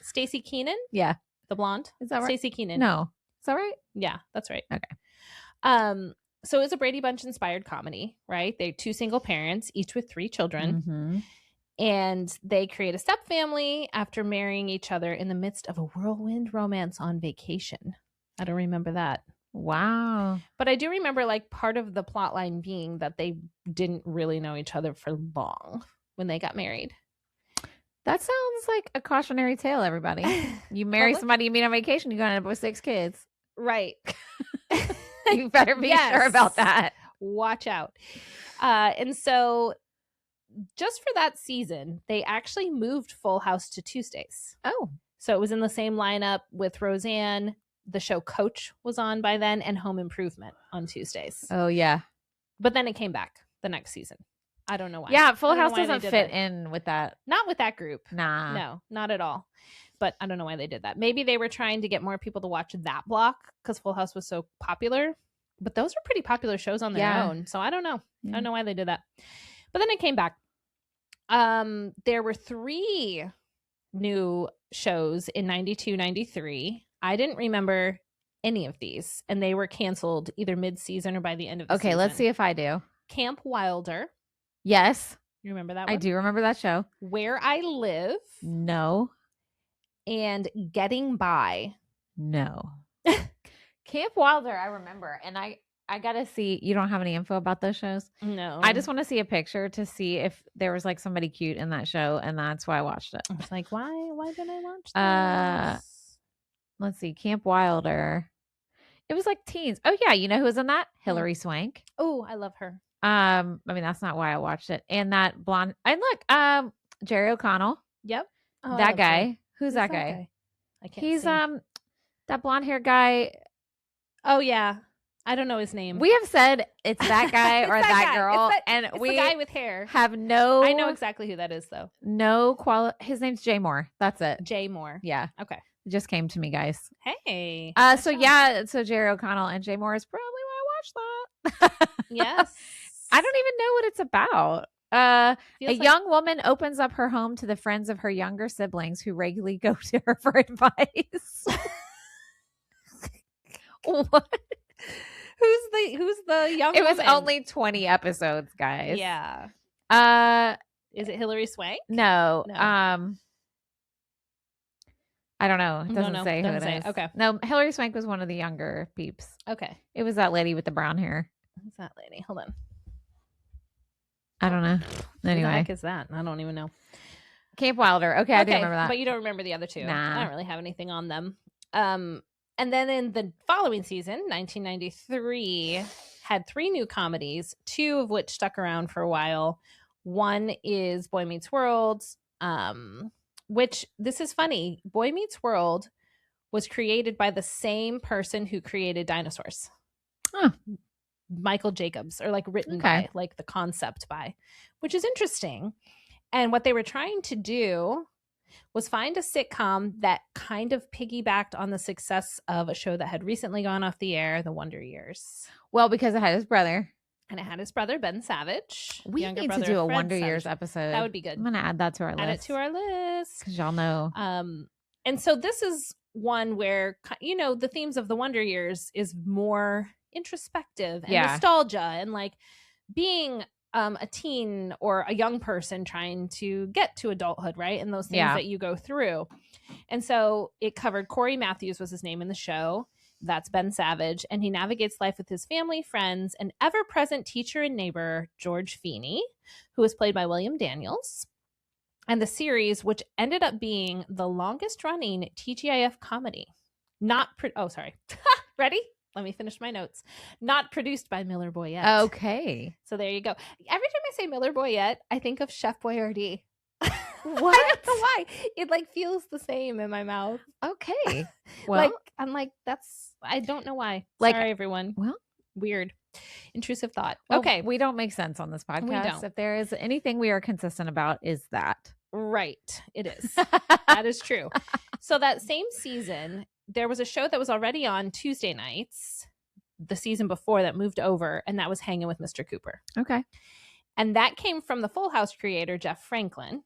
Stacey Keenan, Yeah. the blonde. Is that right? Stacey Keenan. No. Is that right? Yeah, that's right. Okay. So it was a Brady Bunch inspired comedy, right? They're 2 single parents, each with 3 children. Mm-hmm. And they create a step family after marrying each other in the midst of a whirlwind romance on vacation. I don't remember that. Wow. But I do remember like part of the plot line being that they didn't really know each other for long when they got married. That sounds like a cautionary tale, everybody. You marry somebody you meet on vacation, you're going to end up with 6 kids. Right. You better be sure about that. Watch out. And so just for that season, they actually moved Full House to Tuesdays. Oh. So it was in the same lineup with Roseanne. The show Coach was on by then, and Home Improvement on Tuesdays. Oh, yeah. But then it came back the next season. I don't know why. Yeah, Full I don't know House why they doesn't did fit that. in with that. Not with that group. Nah. No, not at all. But I don't know why they did that. Maybe they were trying to get more people to watch that block because Full House was so popular. But those are pretty popular shows on their own. So I don't know. I don't know why they did that. But then it came back. There were 3 new shows in 92, 93. I didn't remember any of these. And they were canceled either mid-season or by the end of the season. Okay, let's see if I do. Camp Wilder. Yes. You remember that one? I do remember that show. Where I Live. No. And Getting By. No. Camp Wilder, I remember. And I got to see, you don't have any info about those shows? No. I just want to see a picture to see if there was like somebody cute in that show. And that's why I watched it. I was like, why did I watch this? Let's see. Camp Wilder. It was like teens. Oh, yeah. You know who was in that? Hilary Swank. Oh, I love her. I mean, that's not why I watched it. And that blonde. And look, Jerry O'Connell. Yep. Oh, that guy. Who's that guy? I can't He's see. that blonde hair guy. Oh yeah, I don't know his name. We have said it's that guy or that girl, and it's we the guy with hair. Have no. I know exactly who that is though. No His name's Jay Moore. That's it. Jay Moore. Yeah. Okay. It just came to me, guys. Hey. So Jerry O'Connell and Jay Moore is probably why I watched that. Yes. I don't even know what it's about. A Feels young woman opens up her home to the friends of her younger siblings who regularly go to her for advice. What? Who's the young It was woman? only 20 episodes, guys. Yeah. Is it Hilary Swank? No. I don't know. It doesn't say who it is. Okay. No, Hilary Swank was one of the younger peeps. Okay. It was that lady with the brown hair. Who's that lady? Hold on. I don't know. Anyway. Who the heck is that? I don't even know. Camp Wilder. Okay, I do remember that. But you don't remember the other 2. Nah. I don't really have anything on them. And then in the following season, 1993, had 3 new comedies, 2 of which stuck around for a while. One is Boy Meets World, which, this is funny, Boy Meets World was created by the same person who created Dinosaurs. Huh. Michael Jacobs, or like written by, like the concept by, which is interesting. And what they were trying to do was find a sitcom that kind of piggybacked on the success of a show that had recently gone off the air, The Wonder Years. Well, because it had his brother. And it had his brother, Ben Savage. We need to do a Wonder Years episode. That would be good. I'm going to add that to our list. Add it to our list. Because y'all know. And so this is one where, you know, the themes of The Wonder Years is more introspective and nostalgia and like being a teen or a young person trying to get to adulthood, right? And those things that you go through. And so it covered Corey Matthews was his name in the show. That's Ben Savage. And he navigates life with his family, friends, and ever-present teacher and neighbor, George Feeney, who was played by William Daniels. And the series, which ended up being the longest-running TGIF comedy. Ready? Let me finish my notes. Not produced by Miller Boyette. Okay. So there you go. Every time I say Miller Boyette, I think of Chef Boyardee. What? I don't know why. It like feels the same in my mouth. Okay. Well, I'm like, I don't know why. Like, sorry, everyone. Well, weird. Intrusive thought. Well, okay. We don't make sense on this podcast. We don't. If there is anything we are consistent about, is that. Right. It is. That is true. So that same season, there was a show that was already on Tuesday nights the season before that moved over, and that was Hanging with Mr. Cooper. Okay. And that came from the Full House creator, Jeff Franklin.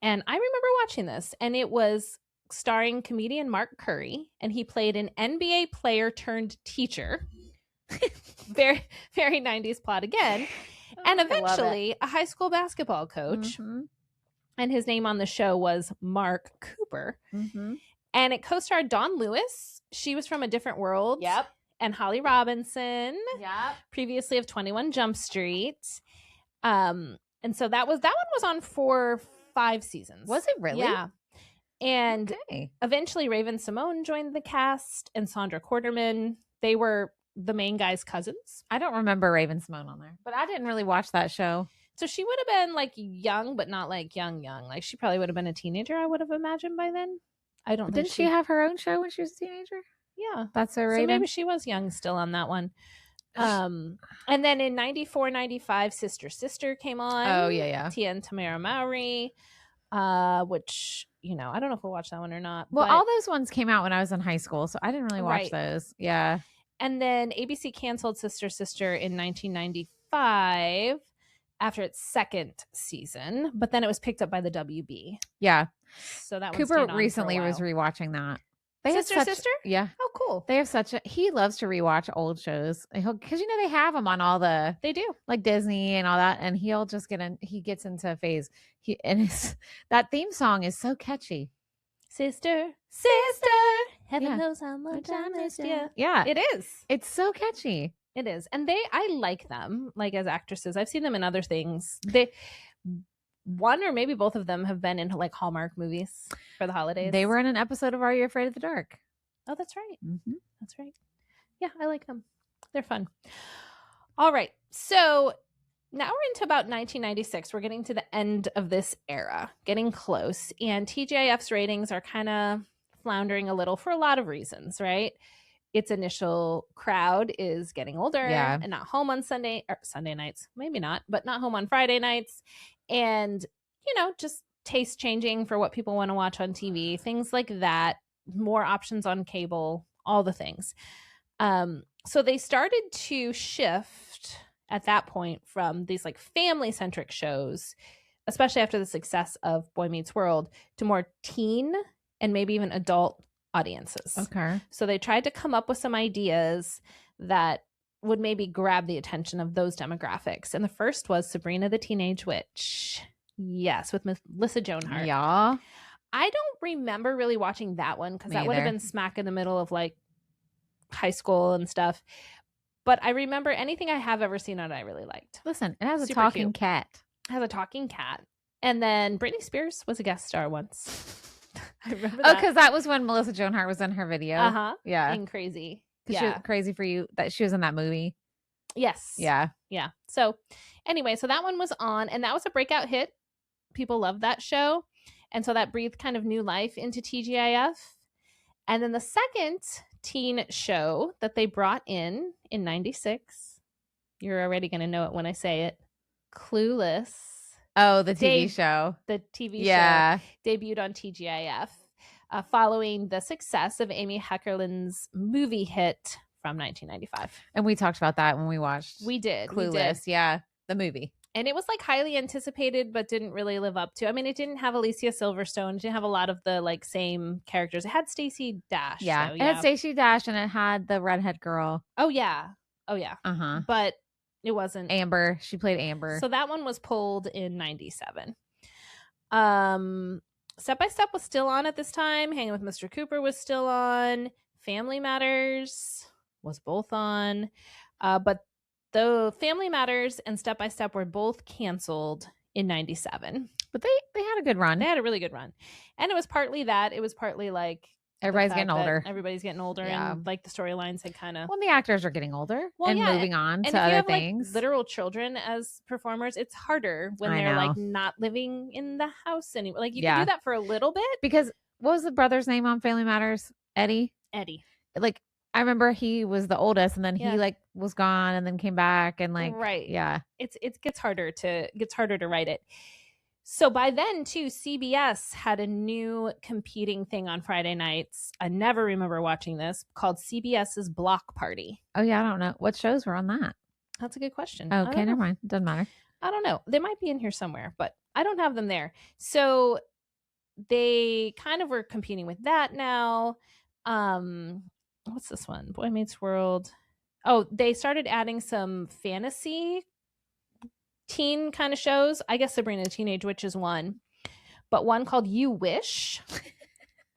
And I remember watching this, and it was starring comedian Mark Curry, and he played an NBA player turned teacher. Very, very 90s plot again. And eventually a high school basketball coach. Mm-hmm. And his name on the show was Mark Cooper. Mm-hmm. And it co-starred Dawn Lewis. She was from A Different World. Yep. And Holly Robinson. Yep. Previously of 21 Jump Street. And so that one was on for 5 seasons. Was it really? Yeah. And eventually Raven Simone joined the cast, and Sandra Quarterman. They were the main guy's cousins. I don't remember Raven Simone on there, but I didn't really watch that show. So she would have been like young, but not like young. Like she probably would have been a teenager, I would have imagined by then. I don't think Didn't she have her own show when she was a teenager? Yeah. That's so Raven. So maybe she was young still on that one. And then in 94, 95, Sister came on. Oh, yeah. Tia and Tamara Mowry. which, you know, I don't know if we'll watch that one or not. Well, but, all those ones came out when I was in high school, so I didn't really watch Right. those. Yeah. And then ABC canceled Sister Sister in 1995 after its second season, but then it was picked up by the WB. Yeah. So that Cooper recently was rewatching that. Sister? Yeah. Oh, cool. They have he loves to rewatch old shows. Because, you know, they have them on all the, They do. like Disney and all that. And he'll just he gets into a phase. That theme song is so catchy. Sister, heaven knows how much I missed you. Yeah. It is. It's so catchy. It is. And I like them, like, as actresses. I've seen them in other things. One or maybe both of them have been in, like, Hallmark movies for the holidays. They were in an episode of Are You Afraid of the Dark? Oh, that's right. Mm-hmm. That's right. Yeah, I like them. They're fun. All right. So now we're into about 1996. We're getting to the end of this era, getting close. And TGIF's ratings are kind of floundering a little for a lot of reasons, right? Its initial crowd is getting older and not home on Sunday nights. Maybe not, but not home on Friday nights. And, you know, just taste changing for what people want to watch on TV, things like that, more options on cable, all the things. So they started to shift at that point from these, like, family-centric shows, especially after the success of Boy Meets World, to more teen and maybe even adult audiences. Okay. So they tried to come up with some ideas that would maybe grab the attention of those demographics. And the first was Sabrina the Teenage Witch. Yes, with Melissa Joan Hart. Yeah. I don't remember really watching that one because that would have been smack in the middle of, like, high school and stuff. But I remember anything I have ever seen on it I really liked. Listen, it has a Super talking cute. cat. It has a talking cat. And then Britney Spears was a guest star once. I remember that. Oh, because that was when Melissa Joan Hart was in her video. Uh-huh. Yeah. And Crazy. Yeah. She was Crazy for You, that she was in that movie. Yes. Yeah. Yeah. So anyway, so that one was on, and that was a breakout hit. People loved that show. And so that breathed kind of new life into TGIF. And then the second teen show that they brought in 96, you're already going to know it when I say it, Clueless. Oh, the TV show. The TV show debuted on TGIF following the success of Amy Heckerland's movie hit from 1995. And we talked about that when we watched We did. Clueless. Yeah, the movie. And it was, like, highly anticipated, but didn't really live up to. I mean, it didn't have Alicia Silverstone. It didn't have a lot of the, like, same characters. It had Stacey Dash. Yeah, though, it had Stacey Dash, and it had the redhead girl. Oh, yeah. Uh-huh. But it wasn't. Amber. She played Amber. So that one was pulled in 97. Step by Step was still on at this time. Hanging with Mr. Cooper was still on. Family Matters was both on. But the Family Matters and Step by Step were both canceled in 97. But they had a good run. They had a really good run. And it was partly that. It was partly, like, everybody's getting older. Everybody's getting older. Yeah. And, like, the storylines had kind of... Well, the actors are getting older and moving on to other things. Like, literal children as performers, it's harder when they're like not living in the house anymore. Like, you can do that for a little bit. Because what was the brother's name on Family Matters? Eddie. Like, I remember he was the oldest, and then he like was gone and then came back, and like it gets harder to write it. So by then too, CBS had a new competing thing on Friday nights. I never remember watching this, called CBS's Block Party. Oh yeah, I don't know what shows were on that. That's a good question. Okay, never mind. Doesn't matter. I don't know. They might be in here somewhere, but I don't have them there. So they kind of were competing with that now. What's this one? Boy Meets World. Oh, they started adding some fantasy teen kind of shows. I guess Sabrina the Teenage Witch is one, but one called You Wish.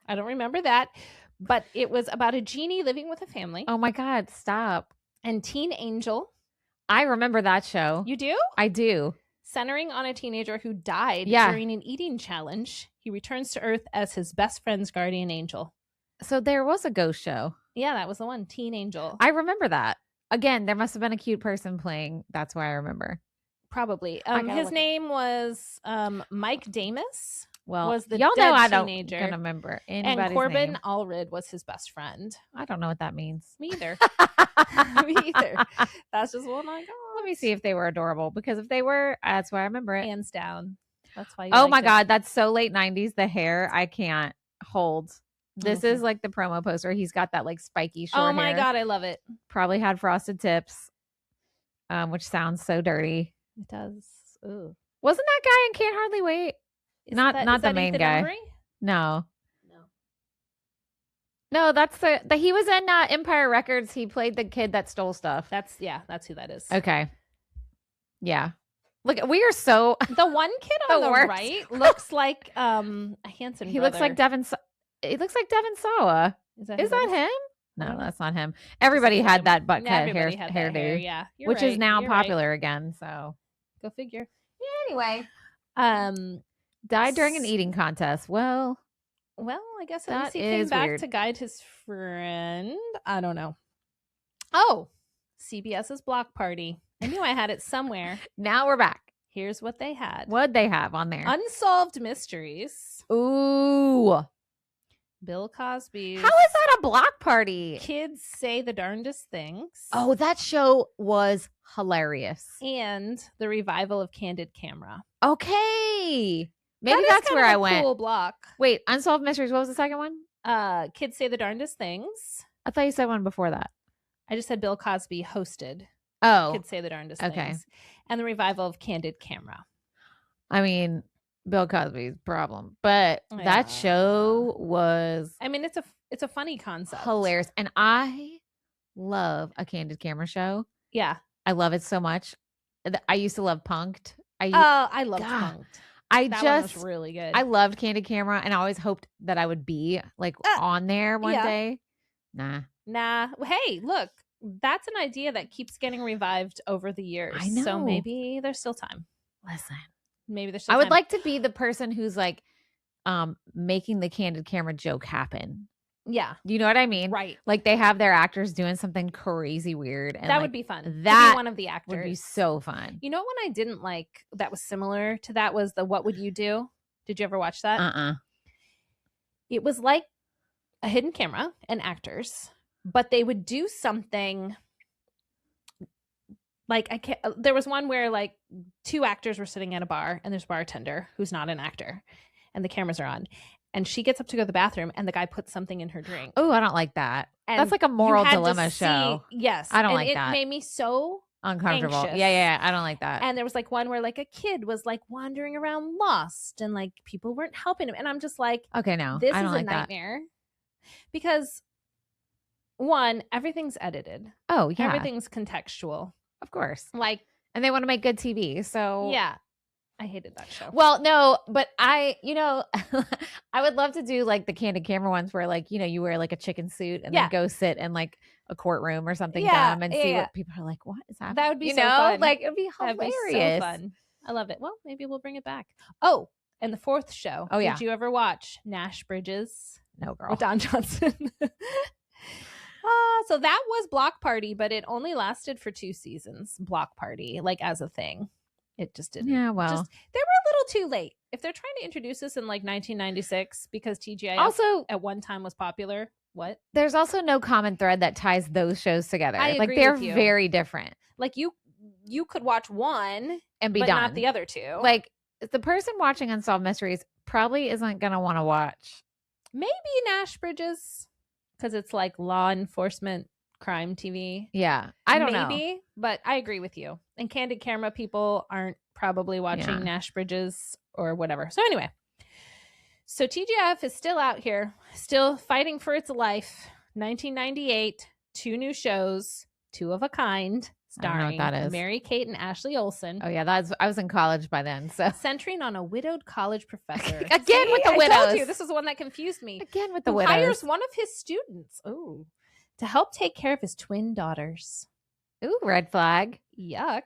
I don't remember that, but it was about a genie living with a family. Oh my God, stop. And Teen Angel. I remember that show. You do? I do. Centering on a teenager who died during an eating challenge. He returns to Earth as his best friend's guardian angel. So there was a ghost show. Yeah, that was the one, Teen Angel. I remember that. Again, there must have been a cute person playing. That's why I remember. Probably. His name was Mike Damus. Well, was the y'all know I teenager. Don't remember anybody's and Corbin name. Allred was his best friend. I don't know what that means. Me either. Me either. That's just one I got. Let me see if they were adorable, because if they were, that's why I remember it. Hands down. That's why. Oh my God, that's so late 90s. The hair, I can't hold. This is like the promo poster. He's got that like spiky short hair. Oh my God, I love it. Probably had frosted tips, which sounds so dirty. It does. Ooh. Wasn't that guy in Can't Hardly Wait? Not the main guy. Embry? No. No, that's the he was in Empire Records. He played the kid that stole stuff. That's who that is. Okay. Yeah. Look, we are so the one kid on the right looks like a Hanson. He looks like Devin. He looks like Devin Sawa. Is that him? No, that's not him. Everybody had that butt cut hairdo. Yeah, which is now popular again. So go figure. Yeah, anyway, died during an eating contest. Well, I guess at least he came back to guide his friend. I don't know. Oh, CBS's Block Party. I knew I had it somewhere. Now we're back. Here's what they had. What'd they have on there? Unsolved Mysteries. Ooh. Bill Cosby. How is that a block party? Kids Say the Darndest Things. Oh, that show was hilarious. And the revival of Candid Camera. Okay. Maybe that's where I went. Cool block. Wait, Unsolved Mysteries. What was the second one? Kids Say the Darndest Things. I thought you said one before that. I just said Bill Cosby hosted. Oh. Kids Say the Darndest Things. And the revival of Candid Camera. I mean, Bill Cosby's problem, but that show was. I mean, it's a funny concept. Hilarious. And I love a Candid Camera show. Yeah. I love it so much. I used to love Punk'd. I loved Punk'd. That one was really good. I loved Candid Camera, and I always hoped that I would be like on there one day. Nah. Well, hey, look, that's an idea that keeps getting revived over the years. I know. So maybe there's still time. Listen, maybe there's still time. I would like to be the person who's like making the Candid Camera joke happen. Yeah. You know what I mean? Right. Like they have their actors doing something crazy weird. And that would be fun. That be one of the actors would be so fun. You know what I didn't like that was similar to that was the What Would You Do? Did you ever watch that? It was like a hidden camera and actors, but they would do something like there was one where like two actors were sitting at a bar and there's a bartender who's not an actor and the cameras are on. And she gets up to go to the bathroom and the guy puts something in her drink. Oh, I don't like that. And that's like a moral dilemma show. Yes. I don't like that. It made me so uncomfortable. Anxious. Yeah. I don't like that. And there was like one where like a kid was like wandering around lost and like people weren't helping him. And I'm just like, okay, no, this I don't is like a nightmare. Because one, everything's edited. Oh, yeah. Everything's contextual. Of course. Like, and they want to make good TV. So yeah. I hated that show. Well, no, but I would love to do like the Candid Camera ones where like, you wear like a chicken suit and then go sit in like a courtroom or something dumb and see what people are like, what is happening? That would be so fun. Like it'd be hilarious. That'd be so fun. I love it. Well, maybe we'll bring it back. Oh, and the fourth show. Oh, yeah. Did you ever watch Nash Bridges? No, girl. With Don Johnson. So that was Block Party, but it only lasted for 2 seasons. Block Party, like as a thing. It just didn't. Yeah, well. They were a little too late. If they're trying to introduce this in like 1996 because TGIF also at one time was popular. What? There's also no common thread that ties those shows together. I agree like they're with you. Very different. Like you could watch one and be but done. Not the other two. Like the person watching Unsolved Mysteries probably isn't going to want to watch. Maybe Nash Bridges because it's like law enforcement crime TV. Yeah. I don't know. Maybe, but I agree with you. And Candid Camera people aren't probably watching Nash Bridges or whatever. So anyway, so TGIF is still out here, still fighting for its life. 1998, 2 new shows, 2 of a kind, starring Mary-Kate and Ashley Olsen. Oh yeah, I was in college by then. So centering on a widowed college professor. Again with the widows. I told you, this is the one that confused me. Again with the widows. Hires one of his students. Oh. To help take care of his twin daughters. Ooh, red flag. Yuck.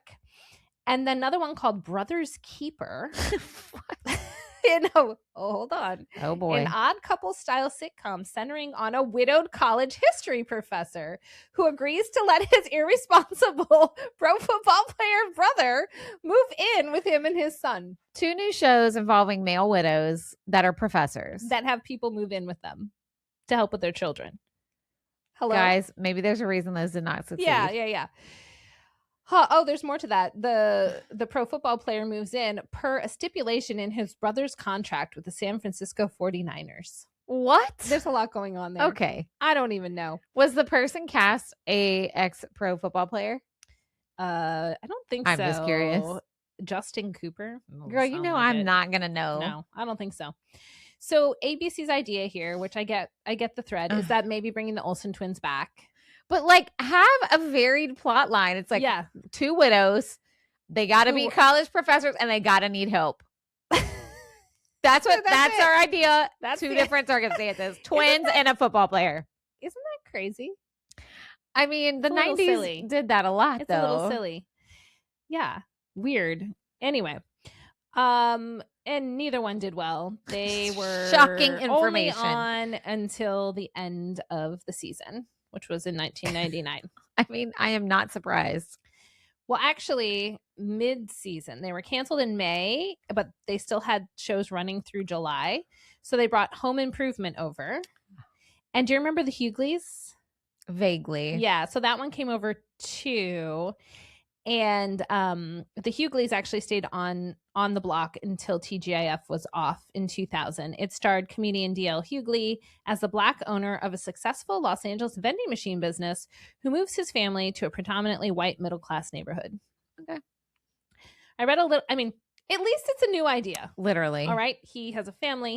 And then another one called Brother's Keeper. Hold on. Oh boy. An odd couple style sitcom centering on a widowed college history professor who agrees to let his irresponsible pro football player brother move in with him and his son. 2 new shows involving male widows that are professors. That have people move in with them to help with their children. Hello? Guys, maybe there's a reason those did not succeed. Yeah. Oh, there's more to that. The pro football player moves in per a stipulation in his brother's contract with the San Francisco 49ers. What? There's a lot going on there. Okay. I don't even know. Was the person cast a ex-pro football player? I don't think I'm so. just curious. Justin Cooper? Girl, you know I'm not going to know. No, I don't think so. So ABC's idea here, which I get the thread, is that maybe bringing the Olsen twins back. But like have a varied plot line. It's like two widows. They got to be college professors and they got to need help. That's our idea. That's two different circumstances. Twins and a football player. Isn't that crazy? I mean, the 90s did that a lot, it's though. It's a little silly. Yeah. Weird. Anyway. And neither one did well. They were shocking information only on until the end of the season, which was in 1999. I mean, I am not surprised. Well, actually, mid-season. They were canceled in May, but they still had shows running through July. So they brought Home Improvement over. And do you remember the Hughleys? Vaguely. Yeah, so that one came over too. And the Hughleys actually stayed on the block until TGIF was off in 2000. It starred comedian D.L. Hughley as the Black owner of a successful Los Angeles vending machine business who moves his family to a predominantly white middle-class neighborhood. Okay. I read a little, I mean, at least it's a new idea. Literally. All right. He has a family.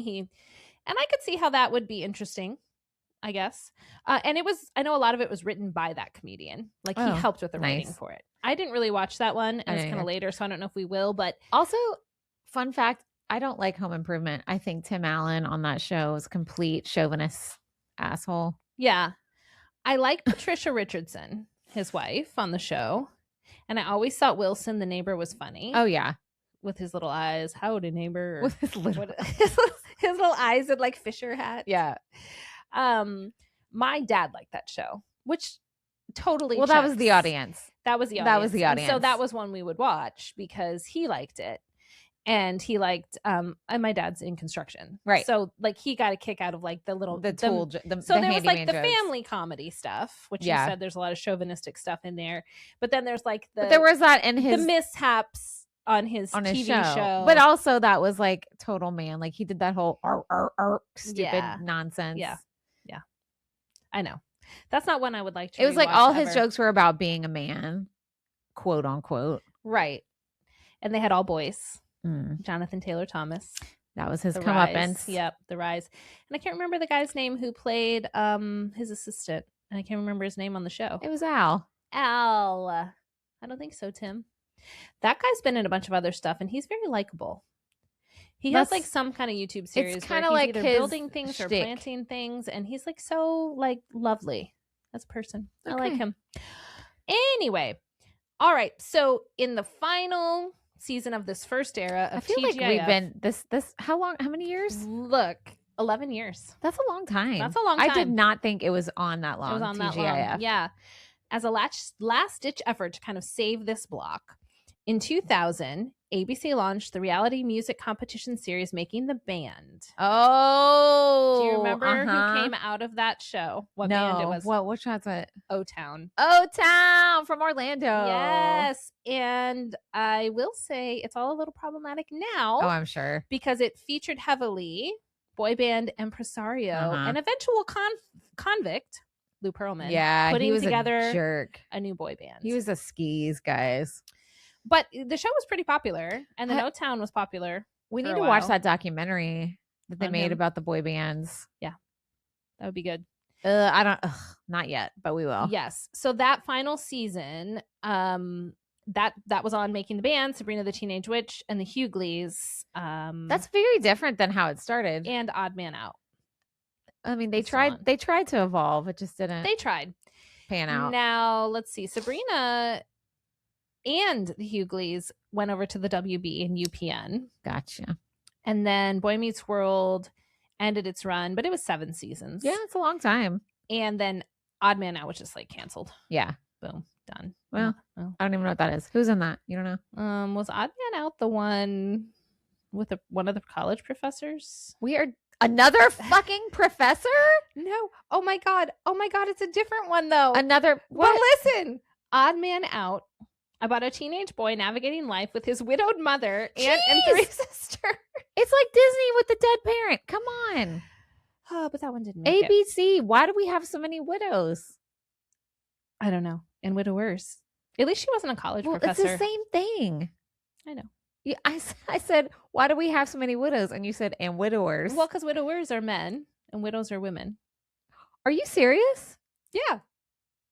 And I could see how that would be interesting, I guess. And I know a lot of it was written by that comedian. Like he helped with the writing for it. I didn't really watch that one, and it's kind of later, so I don't know if we will. But also, fun fact, I don't like Home Improvement. I think Tim Allen on that show is a complete chauvinist asshole. Yeah. I like Patricia Richardson, his wife, on the show. And I always thought Wilson, the neighbor, was funny. Oh, yeah. With his little eyes. Howdy, neighbor. With his little his little eyes and like Fisher hat. Yeah. My dad liked that show, which totally that was the audience. That was the audience. And so that was one we would watch because he liked it. And he liked and my dad's in construction. Right. So like he got a kick out of like the there was like the family comedy stuff, which you said there's a lot of chauvinistic stuff in there. But then there's like but there was that in his the mishaps on his TV show. But also that was like total man. Like he did that whole stupid nonsense. Yeah. Yeah. I know. That's not one I would like to. It was like all his jokes were about being a man, quote unquote. Right. And they had all boys. Jonathan Taylor Thomas. That was his comeuppance. Yep, The Rise. And I can't remember the guy's name who played his assistant. And I can't remember his name on the show. It was Al. I don't think so, Tim. That guy's been in a bunch of other stuff, and he's very likable. He has like some kind of YouTube series it's kind of like either building things or planting things, and he's like so like lovely as a person. I like him. Anyway, all right. So in the final season of this first era of TGIF, like we've been this how long? How many years? Look, 11 years. That's a long time. That's a long time. I did not think it was on that long. It was on TGIF. that long. Yeah. As a last ditch effort to kind of save this block, in 2000, ABC launched the reality music competition series Making the Band. Oh. Do you remember who came out of that show? What band it was? Which one's it? O-Town. O-Town from Orlando. Yes. And I will say it's all a little problematic now. Oh, I'm sure. Because it featured heavily boy band impresario and eventual convict, Lou Pearlman. Yeah, putting he was together a jerk. A new boy band. He was a skis, guys. But the show was pretty popular, and then O-Town was popular. We need to watch that documentary that they made about the boy bands. Yeah, that would be good. Not yet, but we will. Yes. So that final season, that was on Making the Band, Sabrina the Teenage Witch, and the Hughleys. That's very different than how it started. And Odd Man Out. I mean, they tried to evolve. It just didn't. They tried. Pan out. Now let's see. Sabrina and the Hughleys went over to the WB and UPN. Gotcha. And then Boy Meets World ended its run, but it was 7 seasons. Yeah, it's a long time. And then Odd Man Out was just like canceled. Yeah. Boom. Done. Well, I don't even know what that is. Who's in that? You don't know? Was Odd Man Out the one with one of the college professors? We are another fucking professor? No. Oh my God. It's a different one though. Another. What? Well, listen. Odd Man Out. about a teenage boy navigating life with his widowed mother, aunt, and 3 sisters. It's like Disney with the dead parent. Come on. Oh, but that one didn't make ABC. Why do we have so many widows? I don't know. And widowers. At least she wasn't a college professor. It's the same thing. I know. Yeah, I said, why do we have so many widows? And you said, and widowers. Well, because widowers are men and widows are women. Are you serious? Yeah.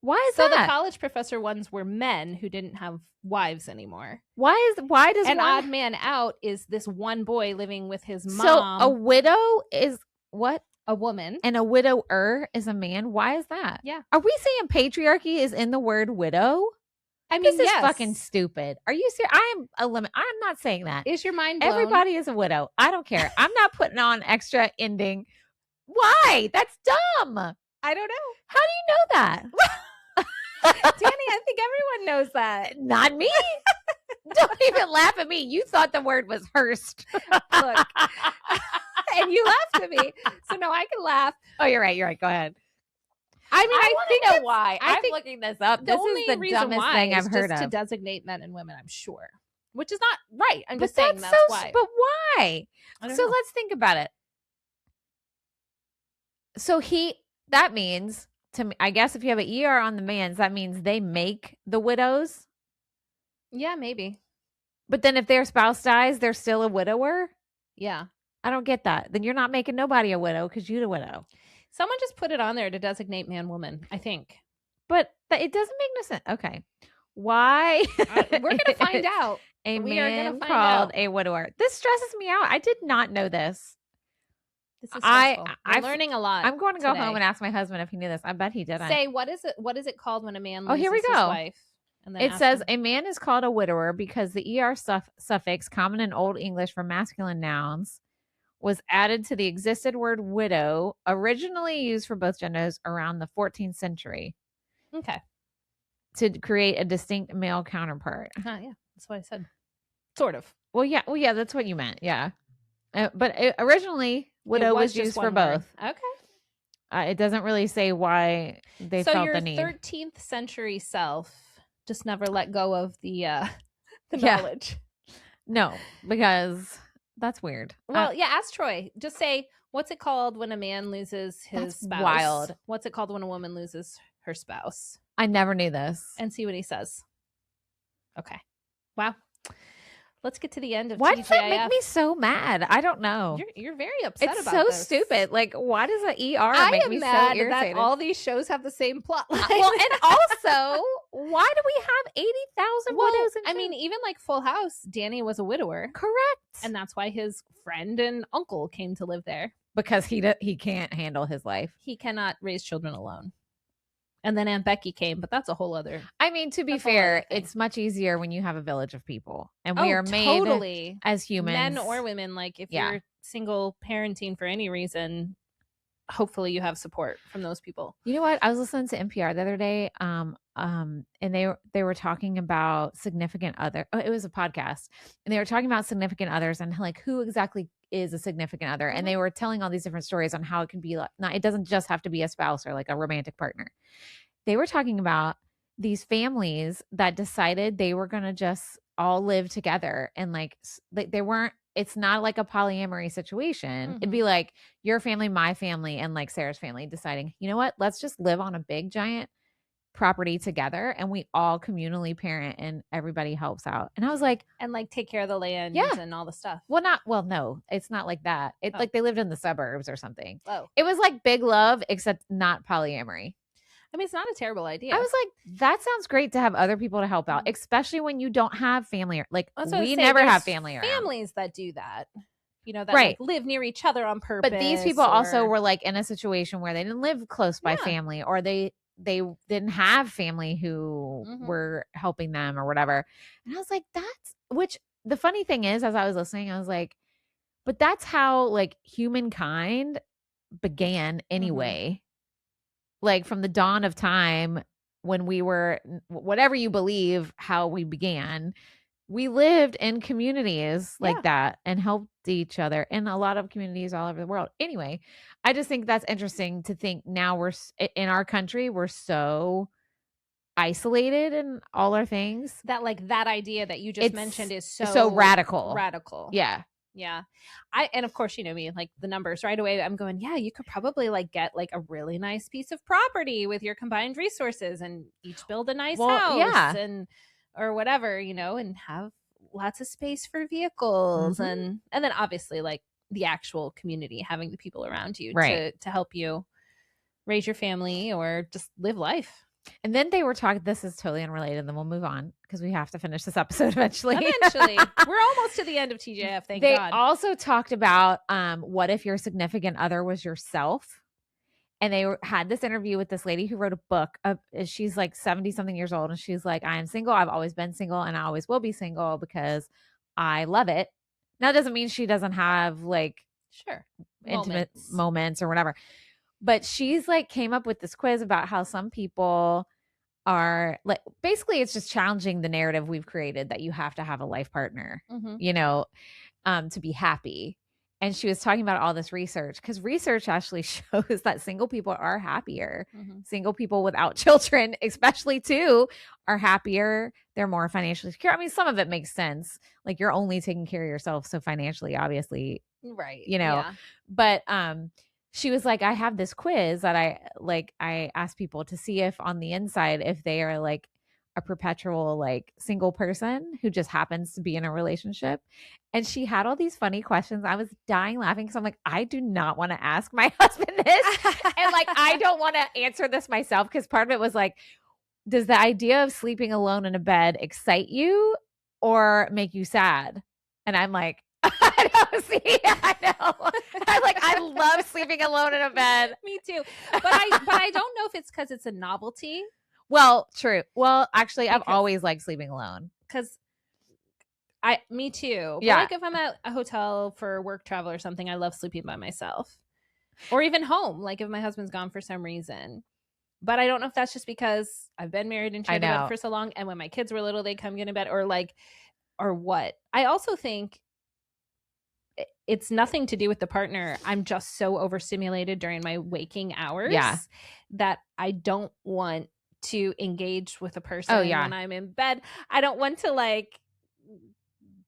Why is that? So the college professor ones were men who didn't have wives anymore. Why does an odd man out is this one boy living with his mom? So a widow is what? A woman. And a widower is a man. Why is that? Yeah. Are we saying patriarchy is in the word widow? I mean, this is fucking stupid. Are you serious? I'm not saying that. Is your mind blown? Everybody is a widow. I don't care. I'm not putting on extra ending. Why? That's dumb. I don't know. How do you know that? Danny, I think everyone knows that. Not me. Don't even laugh at me. You thought the word was Hearst. Look. And you laughed at me. So now I can laugh. Oh, you're right. You're right. Go ahead. I mean, I think know why. I'm looking this up. This is the dumbest thing I've heard of. To designate men and women, I'm sure. Which is not right. I'm just saying that's why. But why? So let's think about it. So that means, to me, I guess if you have an ER on the mans, that means they make the widows. Yeah, maybe. But then if their spouse dies, they're still a widower? Yeah. I don't get that. Then you're not making nobody a widow because you're the widow. Someone just put it on there to designate man, woman, I think. But it doesn't make no sense. Okay. Why? We're going to find out. We are going to find out. A widower. This stresses me out. I did not know this. This is stressful. I'm learning a lot. I'm going to go home and ask my husband if he knew this. I bet he didn't. Say, what is it called when a man loses here we his go. wife? And then it says a man is called a widower because the ER suffix, common in Old English for masculine nouns, was added to the existed word widow, originally used for both genders around the 14th century. Okay. To create a distinct male counterpart. Yeah, that's what I said. Sort of. Well, yeah, that's what you meant. Yeah. But originally, widow was used for both. Okay. It doesn't really say why they felt the need. So your 13th century self just never let go of the knowledge. No, because that's weird. Well, ask Troy. Just say, what's it called when a man loses his spouse? Wild. What's it called when a woman loses her spouse? I never knew this. And see what he says. Okay. Wow. Let's get to the end of Why TGIF. does that make me so mad? I don't know. You're very upset about this. It's so stupid. Like, why does an ER make me so irritated? That all these shows have the same plot line. Well, and also, why do we have 80,000 widows? I mean, even like Full House, Danny was a widower. Correct. And that's why his friend and uncle came to live there. Because he can't handle his life. He cannot raise children alone. And then Aunt Becky came, but that's a whole other. I mean, to be fair, it's much easier when you have a village of people, and we are made as humans, men or women. Like if you're single parenting for any reason, hopefully you have support from those people. You know what? I was listening to NPR the other day, and they were talking about significant other. Oh, it was a podcast, and they were talking about significant others and like who exactly is a significant other, and they were telling all these different stories on how it can be like. Not, it doesn't just have to be a spouse or like a romantic partner. They were talking about these families that decided they were going to just all live together, and like they weren't. It's not like a polyamory situation. It'd be like your family, my family, and like Sarah's family deciding, you know what? Let's just live on a big giant property together, and we all communally parent, and everybody helps out. And I was like, and like take care of the land and all the stuff. Well, no, it's not like that. It's like they lived in the suburbs or something. Oh, it was like big love, except not polyamory. I mean, it's not a terrible idea. I was like, that sounds great to have other people to help out, especially when you don't have family. Like we never have family around. Families that do that, you know, that like live near each other on purpose. But these people also were like in a situation where they didn't live close by family, or they didn't have family who were helping them or whatever. And I was like, which the funny thing is, as I was listening, I was like, but that's how like humankind began anyway. Like from the dawn of time, when we were, whatever you believe, how we began, we lived in communities like that and helped each other in a lot of communities all over the world. Anyway, I just think that's interesting to think now we're in our country, we're so isolated in all our things. That idea that you just mentioned is so radical. Yeah. And of course, you know me, like the numbers right away. I'm going, yeah, you could probably like get like a really nice piece of property with your combined resources and each build a nice house and or whatever, you know, and have lots of space for vehicles and then obviously like the actual community, having the people around you to help you raise your family or just live life. And then they were talking, this is totally unrelated, and then we'll move on because we have to finish this episode eventually. We're almost to the end of TGIF, thank God. They also talked about what if your significant other was yourself? And they had this interview with this lady who wrote a book. She's like 70-something years old, and she's like, I am single. I've always been single, and I always will be single because I love it. Now, it doesn't mean she doesn't have like intimate moments or whatever. But she's like came up with this quiz about how some people are like, basically it's just challenging the narrative we've created that you have to have a life partner, you know, to be happy. And she was talking about all this research because research actually shows that single people are happier. Single people without children, especially too, are happier. They're more financially secure. I mean, some of it makes sense. Like you're only taking care of yourself. So financially, obviously, you know, but, she was like, I have this quiz that I ask people to see if on the inside, if they are like a perpetual like single person who just happens to be in a relationship. And she had all these funny questions. I was dying laughing because I'm like, I do not want to ask my husband this. And like, I don't want to answer this myself because part of it was like, does the idea of sleeping alone in a bed excite you or make you sad? And I'm like, I know. I'm like, I love sleeping alone in a bed. Me too. But I don't know if it's because it's a novelty. Well, true. Well, actually, I've always liked sleeping alone. Because me too. But like if I'm at a hotel for work travel or something, I love sleeping by myself. Or even home, like if my husband's gone for some reason. But I don't know if that's just because I've been married and shared a bed for so long. And when my kids were little, they'd come get in bed or what. I also think it's nothing to do with the partner. I'm just so overstimulated during my waking hours that I don't want to engage with a person when I'm in bed. I don't want to like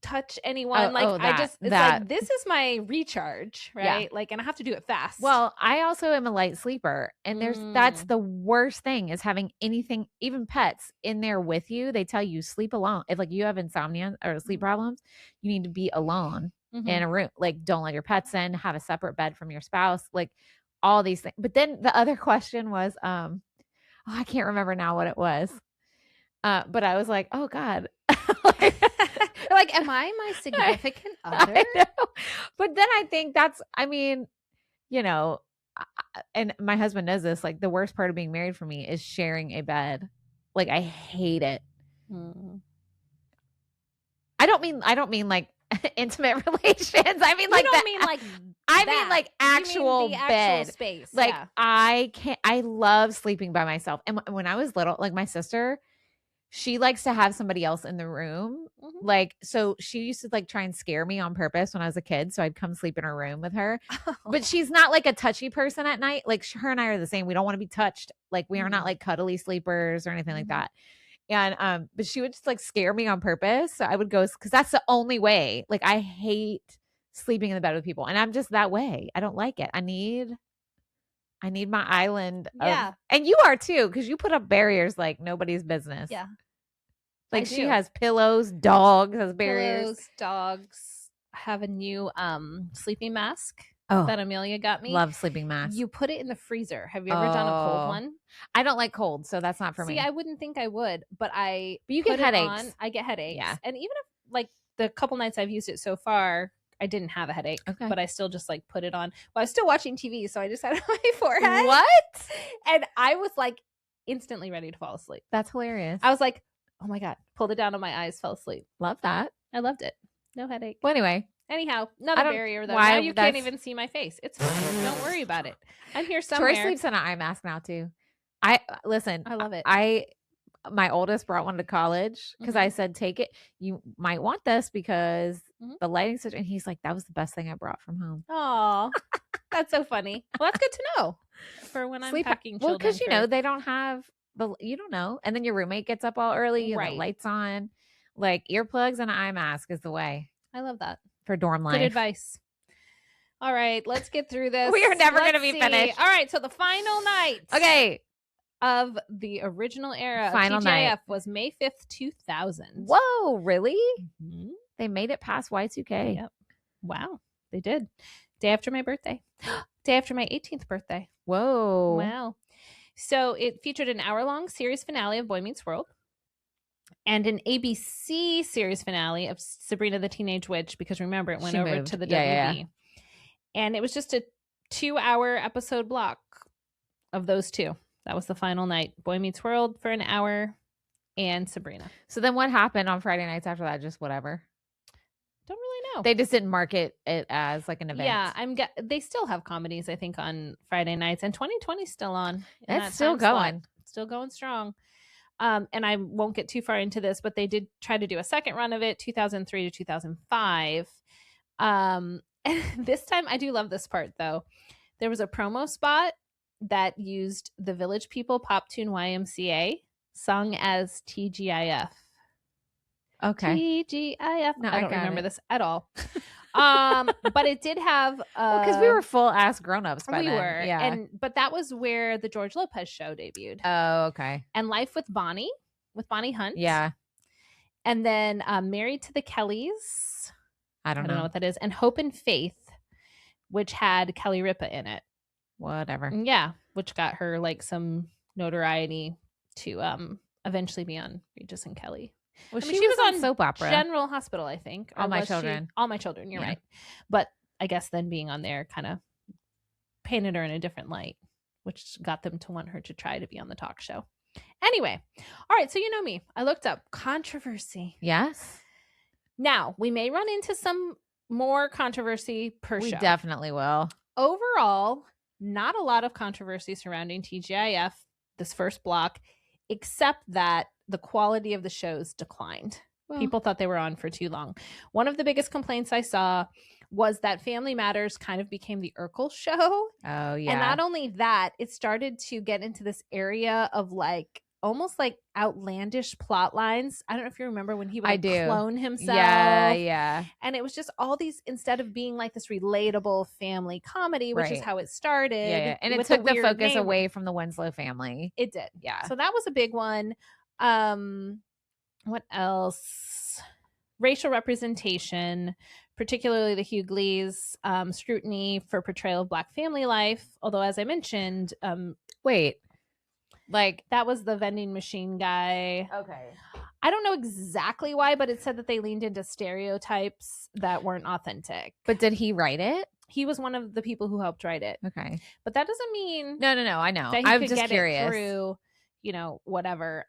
touch anyone. Like this is my recharge, right? Like, and I have to do it fast. Well, I also am a light sleeper, and that's the worst thing is having anything, even pets, in there with you. They tell you sleep alone. If like you have insomnia or sleep problems, you need to be alone in a room. Like, don't let your pets in. Have a separate bed from your spouse. Like, all these things. But then the other question was, I can't remember now what it was. But I was like, oh God. Like, am I my significant other? But then I think you know, and my husband knows this, like the worst part of being married for me is sharing a bed. Like I hate it. I don't mean like intimate relations. I mean like mean like actual bed space. Like I love sleeping by myself. And when I was little, like my sister, she likes to have somebody else in the room. Like, so she used to like try and scare me on purpose when I was a kid. So I'd come sleep in her room with her, but she's not like a touchy person at night. Like her and I are the same. We don't want to be touched. Like we are not like cuddly sleepers or anything like that. And, but she would just like scare me on purpose. So I would go, cause that's the only way. Like I hate sleeping in the bed with people, and I'm just that way. I don't like it. I need my island. And you are too. Cause you put up barriers like nobody's business. Yeah. Like she has pillows, dogs has barriers. Dogs. I have a new sleeping mask that Amelia got me. Love sleeping mask. You put it in the freezer. Have you ever done a cold one? I don't like cold, so that's not for me. See, I wouldn't think I would, but you get headaches. I get headaches. Yeah. And even if like the couple nights I've used it so far, I didn't have a headache, but I still just like put it on. Well, I was still watching TV, so I just had it on my forehead. What? And I was like instantly ready to fall asleep. That's hilarious. I was like, oh my God, pulled it down on my eyes, fell asleep. Love that. I loved it. No headache. Well, anyway. Anyhow, another barrier though. Now you can't even see my face. It's fine. Don't worry about it. I'm here somewhere. Troy sleeps in an eye mask now too. Listen. I love it. My oldest brought one to college because I said, take it. You might want this because the lighting situation. And he's like, that was the best thing I brought from home. Oh, that's so funny. Well, that's good to know for when I'm packing children. Well, because you know they don't have you don't know. And then your roommate gets up all early, you have the lights on. Like earplugs and an eye mask is the way. I love that. For dorm life. Good advice. All right, let's get through this. We are never going to be finished. All right, so the final night. Okay. Of the original era final of TGIF night was May 5th, 2000. Whoa, really? Mm-hmm. They made it past Y2K. Yep. Wow, they did. Day after my birthday. Day after my 18th birthday. Whoa. Wow. So it featured an hour-long series finale of Boy Meets World and an ABC series finale of Sabrina the Teenage Witch, because remember, it went over to the WB. Yeah. And it was just a 2-hour episode block of those two. That was the final night. Boy Meets World for an hour and Sabrina. So then what happened on Friday nights after that? Just whatever? Don't really know. They just didn't market it as like an event. Yeah, they still have comedies, I think, on Friday nights. And 2020's still on. That's still going. Still going strong. And I won't get too far into this, but they did try to do a second run of it, 2003 to 2005. And this time, I do love this part, though. There was a promo spot that used the Village People pop tune YMCA sung as TGIF. Okay. TGIF. No, I don't remember this at all. But it did have because we were full ass grown-ups by then. We were. Yeah. But that was where the George Lopez show debuted. Oh, okay. And Life with Bonnie Hunt. Yeah. And then Married to the Kellys. I don't know what that is. And Hope and Faith, which had Kelly Ripa in it. Whatever. Yeah, which got her like some notoriety to eventually be on Regis and Kelly. Well, she was on soap opera. General Hospital, I think. All My Children. All My Children, you're right. But I guess then being on there kind of painted her in a different light, which got them to want her to try to be on the talk show. Anyway, all right, so you know me. I looked up controversy. Yes. Now, we may run into some more controversy per show. We definitely will. Overall, not a lot of controversy surrounding TGIF this first block, except that the quality of the shows declined. Well, people thought they were on for too long. One of the biggest complaints I saw was that Family Matters kind of became the Urkel show. Oh, yeah. And not only that, it started to get into this area of like almost like outlandish plot lines. I don't know if you remember when he would clone himself. Yeah. And it was just all these, instead of being like this relatable family comedy, which is how it started. Yeah. And it took the focus away from the Winslow family. It did. Yeah. So that was a big one. What else? Racial representation, particularly the Hugleys, scrutiny for portrayal of Black family life. Although, as I mentioned, like that was the vending machine guy. Okay. I don't know exactly why, but it said that they leaned into stereotypes that weren't authentic. But did he write it? He was one of the people who helped write it. Okay. But that doesn't mean No, I know. That he I'm could just get curious. It through, whatever.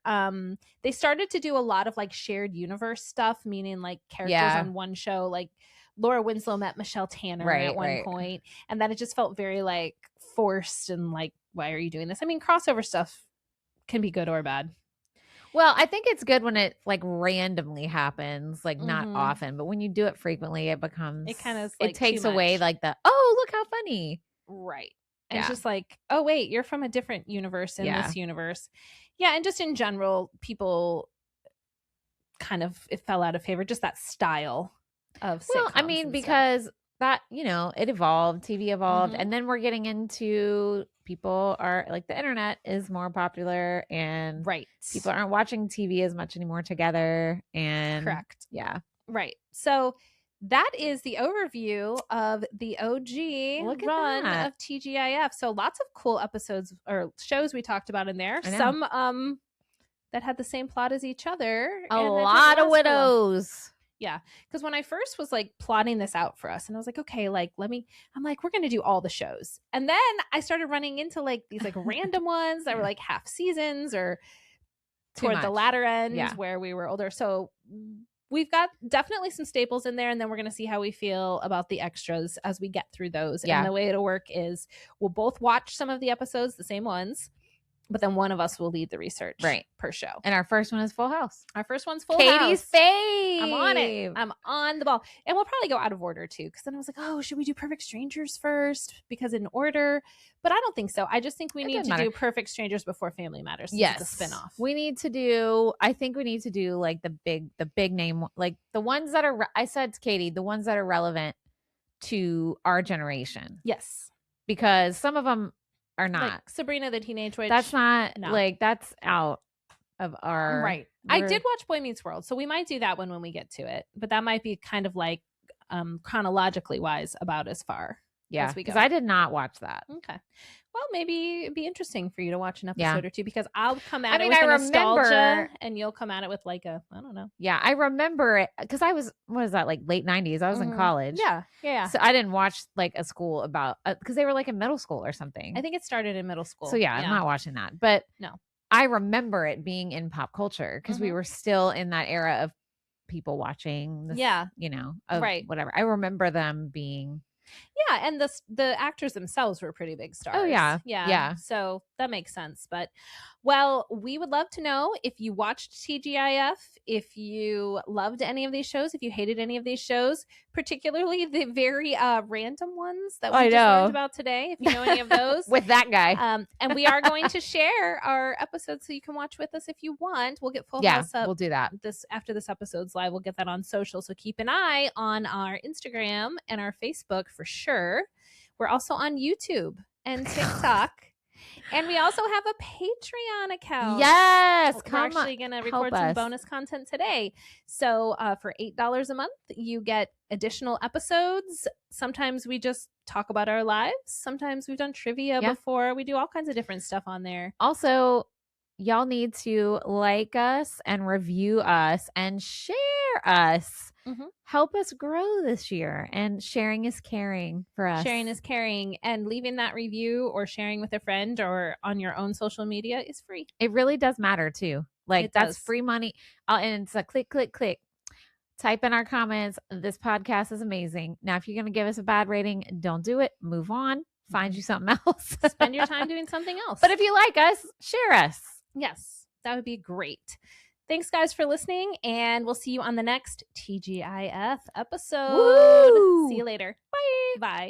They started to do a lot of like shared universe stuff, meaning like characters on one show, like Laura Winslow met Michelle Tanner at one point, and that it just felt very like forced and like, why are you doing this? I mean, crossover stuff can be good or bad. Well, I think it's good when it like randomly happens, like not often, but when you do it frequently, it becomes it takes away like the look how funny, right? And it's just like, oh wait, you're from a different universe in this universe. Yeah, and just in general, people kind of it fell out of favor, just that style of sitcoms. Well, I mean, because that, it evolved, TV evolved, and then we're getting into people are like the internet is more popular and people aren't watching TV as much anymore together. And correct. Yeah. Right. So that is the overview of the OG run of TGIF. So lots of cool episodes or shows we talked about in there. Some that had the same plot as each other. A lot of widows. Cool. Yeah. Because when I first was like plotting this out for us and I was like, okay, like I'm like, we're going to do all the shows. And then I started running into like these like random ones that were like half seasons or toward the latter ends where we were older. So we've got definitely some staples in there. And then we're going to see how we feel about the extras as we get through those. Yeah. And the way it'll work is we'll both watch some of the episodes, the same ones. but then one of us will lead the research per show. And our first one is Full House. Our first one's Full House. Katie's fave. I'm on it. I'm on the ball. And we'll probably go out of order too, because then I was like, oh, should we do Perfect Strangers first? Because in order. But I don't think so. I just think we need to do Perfect Strangers before Family Matters. Yes. It's a spinoff. I think we need to do like the big name, like the ones that are, I said to Katie, the ones that are relevant to our generation. Yes. Because some of them are not. Like Sabrina the Teenage Witch. That's not like, that's out of our. Right. I did watch Boy Meets World, so we might do that one when we get to it. But that might be kind of like chronologically wise about as far. Yeah, because I did not watch that. Okay. Well, maybe it'd be interesting for you to watch an episode or two, because I'll come at it with remember, nostalgia and you'll come at it with like a, I don't know. Yeah, I remember it because I was, what is that, like late 90s? I was in college. Yeah. So I didn't watch like a school about, because they were like in middle school or something. I think it started in middle school. So I'm not watching that. But no, I remember it being in pop culture because we were still in that era of people watching this, whatever. I remember them being. Yeah, and the actors themselves were pretty big stars. Oh, yeah. So that makes sense. But, well, we would love to know if you watched TGIF, if you loved any of these shows, if you hated any of these shows, particularly the very random ones that we just learned about today, if you know any of those. With that guy. And we are going to share our episodes so you can watch with us if you want. We'll get Full House up. We'll do that. After this episode's live, we'll get that on social. So keep an eye on our Instagram and our Facebook for sure. We're also on YouTube and TikTok. And we also have a Patreon account. Yes. We're actually going to record some bonus content today. So for $8 a month, you get additional episodes. Sometimes we just talk about our lives. Sometimes we've done trivia before. We do all kinds of different stuff on there. Also, y'all need to like us and review us and share us. Help us grow this year, and sharing is caring for us. Sharing is caring, and leaving that review or sharing with a friend or on your own social media is free. It really does matter too. Like that's free money. And it's a click. Type in our comments. This podcast is amazing. Now, if you're going to give us a bad rating, don't do it. Move on. Find you something else. Spend your time doing something else. But if you like us, share us. Yes, that would be great. Thanks, guys, for listening, and we'll see you on the next TGIF episode. Woo! See you later. Bye. Bye.